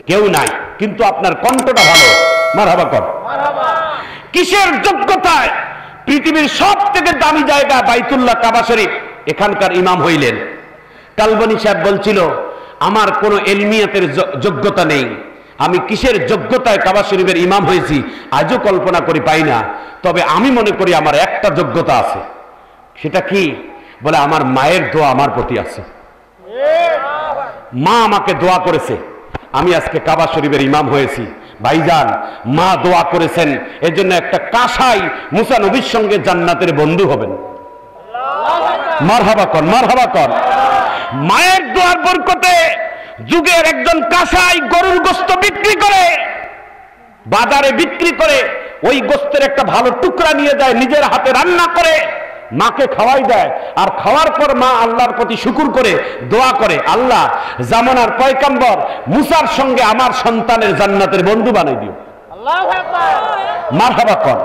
Speaker 1: কেউ নাই, কিন্তু আপনার কণ্ঠটা ভালো, মারহাবা কর। কিসের যোগ্যতায় পৃথিবীর সব থেকে দামি জায়গা বাইতুল্লাহ কাবা শরীফ এখানকার ইমাম হইলেন? কালবনি সাহেব বলছিল আমার কোনো এলমিয়াতের যোগ্যতা নেই, আমি কিসের যোগ্যতায় কাবা শরীফের ইমাম হয়েছি আজও কল্পনা করি পাই না। তবে আমি মনে করি আমার একটা যোগ্যতা আছে। সেটা কি? বলে আমার মায়ের দোয়া আমার প্রতি আছে। মা আমাকে দোয়া করেছে, আমি আজকে কাবা শরীফের ইমাম হয়েছি। ভাইজান মা দোয়া করেছেন, এজন্য একটা কাসাই মুসা নবীর সঙ্গে জান্নাতের বন্ধু হবেন। মারহাবা কর, মারহাবা কর। মায়ের দোয়ার বরকতে যুগের একজন কাসাই গরুর গোশত বিক্রি করে, বাজারে বিক্রি করে ওই গোশতের একটা ভালো টুকরা নিয়ে যায়, নিজের হাতে রান্না করে মাকে খাওয়াই দেয়। আর খাওয়ার পর মা আল্লাহর প্রতি শুকর করে দোয়া করে, আল্লাহ জামানার পয়গম্বর মুসার সঙ্গে আমার সন্তানের জান্নাতের বন্ধু বানাই দিও। মারহাবা কর।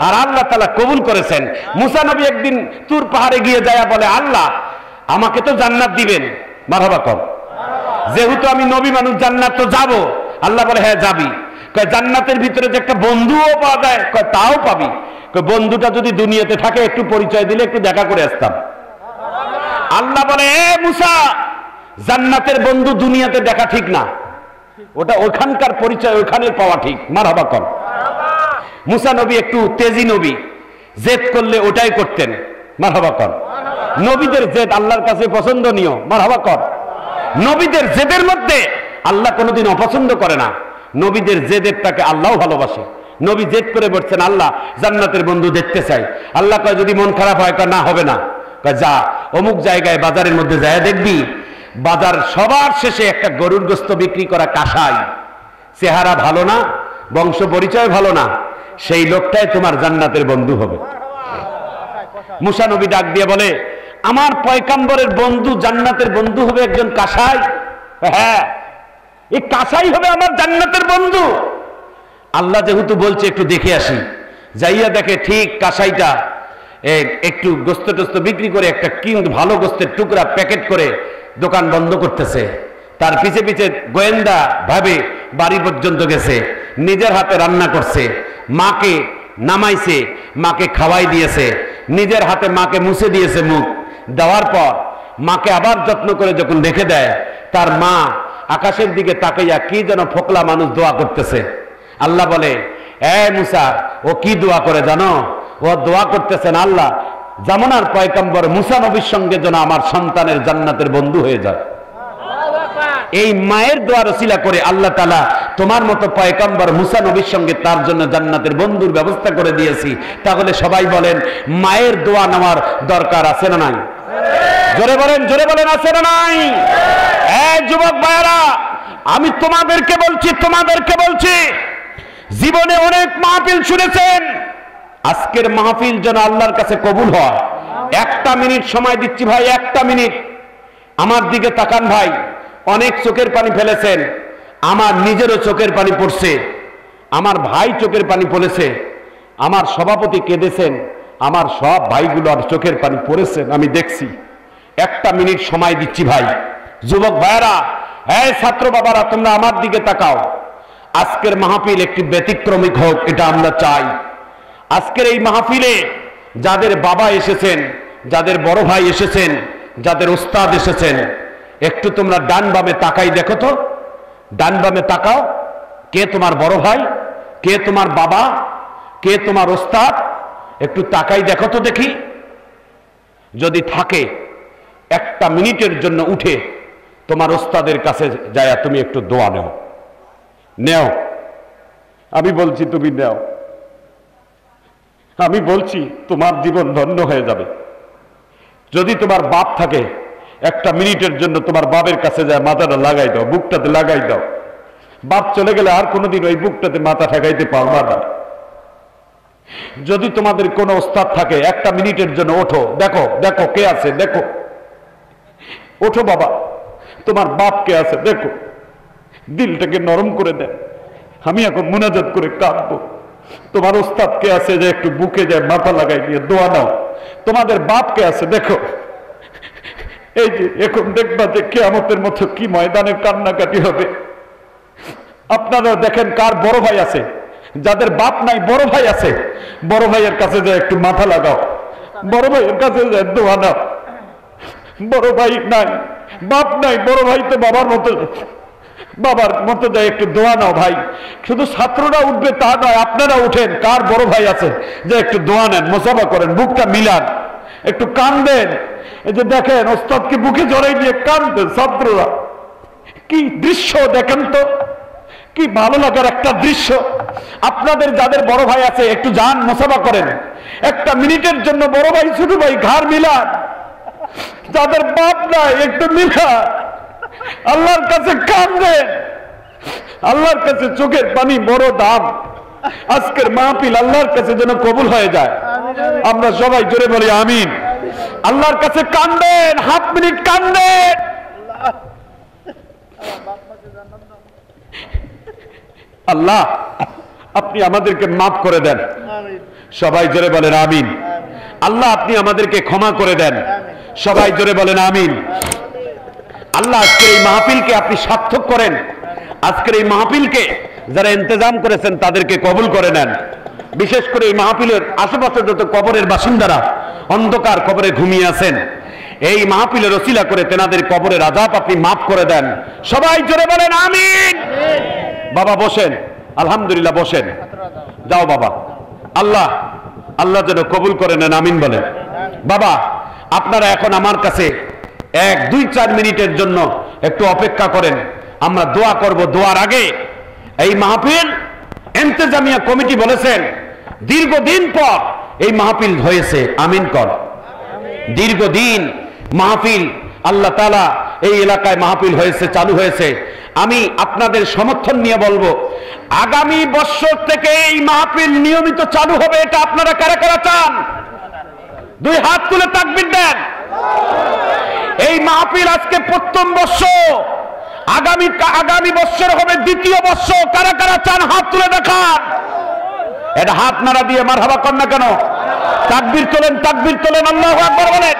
Speaker 1: আর আল্লাহ তাআলা কবুল করেছেন। মুসা নবী একদিন তুর পাহাড়ে গিয়ে যায় বলে, আল্লাহ আমাকে তো জান্নাত দিবেন। মারহাবা কর। যেহেতু আমি নবী মানুষ জান্নাত তো যাব। আল্লাহ বলে হ্যাঁ যাবি। কয় জান্নাতের ভিতরে যে একটা বন্ধুও পাওয়া যায়, কয় তাও পাবি। বন্ধুটা যদি দুনিয়াতে থাকে একটু পরিচয় দিলে একটু দেখা করে আসতাম। আল্লাহ বলে এ মুসা, জান্নাতের বন্ধু দুনিয়াতে দেখা ঠিক না, ওটা ওখানকার পরিচয় ওখানে পাওয়া ঠিক। মারহাবা কর। মুসা নবী একটু তেজি নবী, জেদ করলে ওটাই করতেন। মারহাবা কর। নবীদের জেদ আল্লাহর কাছে পছন্দনীয়। মারহাবা কর। নবীদের জেদের মধ্যে আল্লাহ কোনোদিন অপছন্দ করে না। নবীদের জেদেরটাকে আল্লাহ ভালোবাসে। নবী জেদ করে বলছেন আল্লাহ জান্নাতের বন্ধু দেখতে চাই। আল্লাহ কয় যদি মন খারাপ হয় না হবে না, কয় যা অমুক জায়গায় বাজারের মধ্যে যায় দেখবি, বাজার সবার শেষে একটা গরুর গোশত বিক্রি করা কাসাই, চেহারা ভালো না, বংশ পরিচয় ভালো না, সেই লোকটাই তোমার জান্নাতের বন্ধু হবে। মুসা নবী ডাক দিয়ে বলে, আমার পয়গম্বরের বন্ধু জান্নাতের বন্ধু হবে একজন কাসাই? হ্যাঁ, এই কাসাই হবে আমার জান্নাতের বন্ধু। আল্লাহ যেহেতু বলছে একটু দেখে আসি, যাইয়া দেখে ঠিক কাসাইটা একটু গোস্ত টোস্ত বিক্রি করে একটা কিন্তু ভালো গোস্তের টুকরা প্যাকেট করে দোকান বন্ধ করতেছে। তার পিছে পিছে গোয়েন্দা ভাবে বাড়ি পর্যন্ত গেছে, নিজের হাতে রান্না করছে, মাকে নামাইছে, মাকে খাওয়াই দিয়েছে, নিজের হাতে মাকে মুছে দিয়েছে মুখ। দেওয়ার পর মাকে আবার যত্ন করে যখন রেখে দেয়, তার মা আকাশের দিকে তাকাইয়া কি যেন ফোকলা মানুষ দোয়া করতেছে। আল্লাহ বলে এ মুসা, ও কি দোয়া করে জানো? ও দোয়া করতেছেন আল্লাহ জামানার পয়গম্বর মুসা নবীর সঙ্গে যেন আমার সন্তানের জান্নাতের বন্ধু হয়ে যায়। এই মায়ের দোয়ার ওসিলা করে আল্লাহ তাআলা তোমার মতো পয়গম্বর মুসা নবীর সঙ্গে তার জন্য জান্নাতের বন্ধুর ব্যবস্থা করে দিয়েছি। তাহলে সবাই বলেন মায়ের দোয়া নেওয়ার দরকার আছে না নাই? জোরে বলেন, জোরে বলেন, আছে না নাই? এই যুবক ভাইরা, আমি তোমাদেরকে বলছি জীবনে অনেক মাহফিল শুনেছেন, আজকের মাহফিল যেন আল্লাহর কাছে কবুল হয়। একটা মিনিট সময় দিচ্ছি ভাই, একটা মিনিট আমার দিকে তাকান ভাই। অনেক চোখের পানি ফেলেছেন, আমার নিজেরও চোখের পানি পড়ছে, আমার ভাই চোখের পানি পড়েছে, আমার সভাপতি কেঁদেছেন, আমার সব ভাইগুলোর চোখের পানি পড়েছেন, আমি দেখছি। একটা মিনিট সময় দিচ্ছি ভাই। যুবক ভাইরা, হ্যাঁ ছাত্র বাবারা, তোমরা আমার দিকে তাকাও। আজকের মাহফিল একটি ব্যতিক্রমিক হোক, এটা আমরা চাই। আজকের এই মাহফিলে যাদের বাবা এসেছেন, যাদের বড় ভাই এসেছেন, যাদের ওস্তাদ এসেছেন, একটু তোমরা ডান বামে তাকাই দেখো তো, ডান বামে তাকাও। কে তোমার বড় ভাই, কে তোমার বাবা, কে তোমার ওস্তাদ? একটু তাকাই দেখো তো দেখি। যদি থাকে একটা মিনিটের জন্য উঠে তোমার ওস্তাদের কাছে যায় তুমি একটু দোয়া নেও, নেও। আমি বলছি তুমি নেও, আমি বলছি তোমার জীবন ধন্য হয়ে যাবে। যদি তোমার বাপ থাকে একটা মিনিটের জন্য তোমার বাপের কাছে যায় মাথাটা লাগাই দাও, বুকটাতে লাগাই দাও। বাপ চলে গেলে আর কোনোদিন ওই বুকটাতে মাথা ঠেকাইতে পারবা না। যদি তোমাদের কোনো ওস্তাদ থাকে একটা মিনিটের জন্য ওঠো, দেখো দেখো কে আছে, দেখো, ওঠো বাবা, তোমার বাপ কে আছে দেখো, দিলটাকে নরম করে দেন। আমি এখন মুনাজাত করে কাঁদবো। তোমার ওস্তাদ কে আছে যে একটু বুকে যায় মাথা লাগাই দিয়ে দোয়া নাও। তোমাদের বাপ কে আছে দেখো। এই যে এখন দেখবা যে কিয়ামতের মতো কি ময়দানে কান্নাকাটি হবে। আপনারা দেখেন কার বড় ভাই আছে, যাদের বাপ নাই বড় ভাই আছে, বড় ভাইয়ের কাছে যায় একটু মাথা লাগাও, বড় ভাইয়ের কাছে যায় দোয়া নাও। বড় ভাই নাই, বাপ নাই, বড় ভাই তো বাবার মতো, বাবার মতো যায় একটু দোয়া নাও ভাই। শুধু ছাত্ররা উঠবে তা নয়, আপনারা উঠেন, কার বড় ভাই আছে যে একটু দোয়া নেন, মোসাফা করেন, বুকটা মিলান, একটু কান্দেন। এই যে দেখেন ওস্তাদকে বুকে জড়াই দিয়ে কান্দেন ছাত্ররা। কি দৃশ্য দেখেন তো, কি ভালো লাগার একটা দৃশ্য। আপনাদের যাদের বড় ভাই আছে একটু যান, মোসাফা করেন, একটা মিনিটের জন্য বড় ভাই ছোট ভাই ঘাড় মিলান। যাদের বাপ নাই একটু মিলান, আল্লাহর কাছে কাঁদেন। আল্লাহর কাছে চোখের পানি বড় দাম। আজকের মাহফিল আল্লাহর কাছে যেন কবুল হয়ে যায়। আমরা সবাই জোরে বলি আমিন। আল্লাহর কাছে কাঁদেন, হাত মিনিট কাঁদেন। আল্লাহ আপনি আমাদেরকে মাফ করে দেন, সবাই জোরে বলেন আমিন। আল্লাহ আপনি আমাদেরকে ক্ষমা করে দেন, সবাই জোরে বলেন আমিন। আল্লাহ আজকের এই মাহফিলকে আপনি সার্থক করেন। আজকের এই মাহফিলকে যারা ইন্তজাম করেছেন তাদেরকে কবুল করে নেন। বিশেষ করে এই মাহফিলের আশেপাশে যত কবরের বাসিন্দারা অন্ধকার কবরে ঘুমিয়ে আছেন, এই মাহফিলের ওসিলা করে তেনাদের কবরের আযাব আপনি মাফ করে দেন, সবাই জোরে বলেন আমিন। বাবা বসেন, আলহামদুলিল্লাহ বসেন, যাও বাবা। আল্লাহ আল্লাহ যেন কবুল করে নেন, আমিন বলেন। বাবা আপনারা এখন আমার কাছে 1-2-4 মিনিটের জন্য একটু অপেক্ষা করেন, আমরা দোয়া করব। দোয়ার আগে এই মাহফিল ইন্তেজামিয়া কমিটি বলেছেন দীর্ঘদিন পর এই মাহফিল হয়েছে, আমিন কর। দীর্ঘদিন মাহফিল আল্লাহ তাআলা এই এলাকায় মাহফিল হয়েছে, চালু হয়েছে। আমি আপনাদের সমর্থন নিয়ে বলবো আগামী বছর থেকে এই মাহফিল নিয়মিত চালু হবে। এটা আপনারা কারা কারা চান? 2 হাত তুলে তাকবীর দেন। এই মাহফিল আজকে প্রথম বর্ষ, আগামী বছর হবে দ্বিতীয় বর্ষ। কারা কারা চান হাত তুলে দেখান। এটা হাত নাড়া দিয়ে মারহাবা কর না কেন? তাকবীর তোলেন, তাকবীর তোলেন, আল্লাহু আকবার বলেন।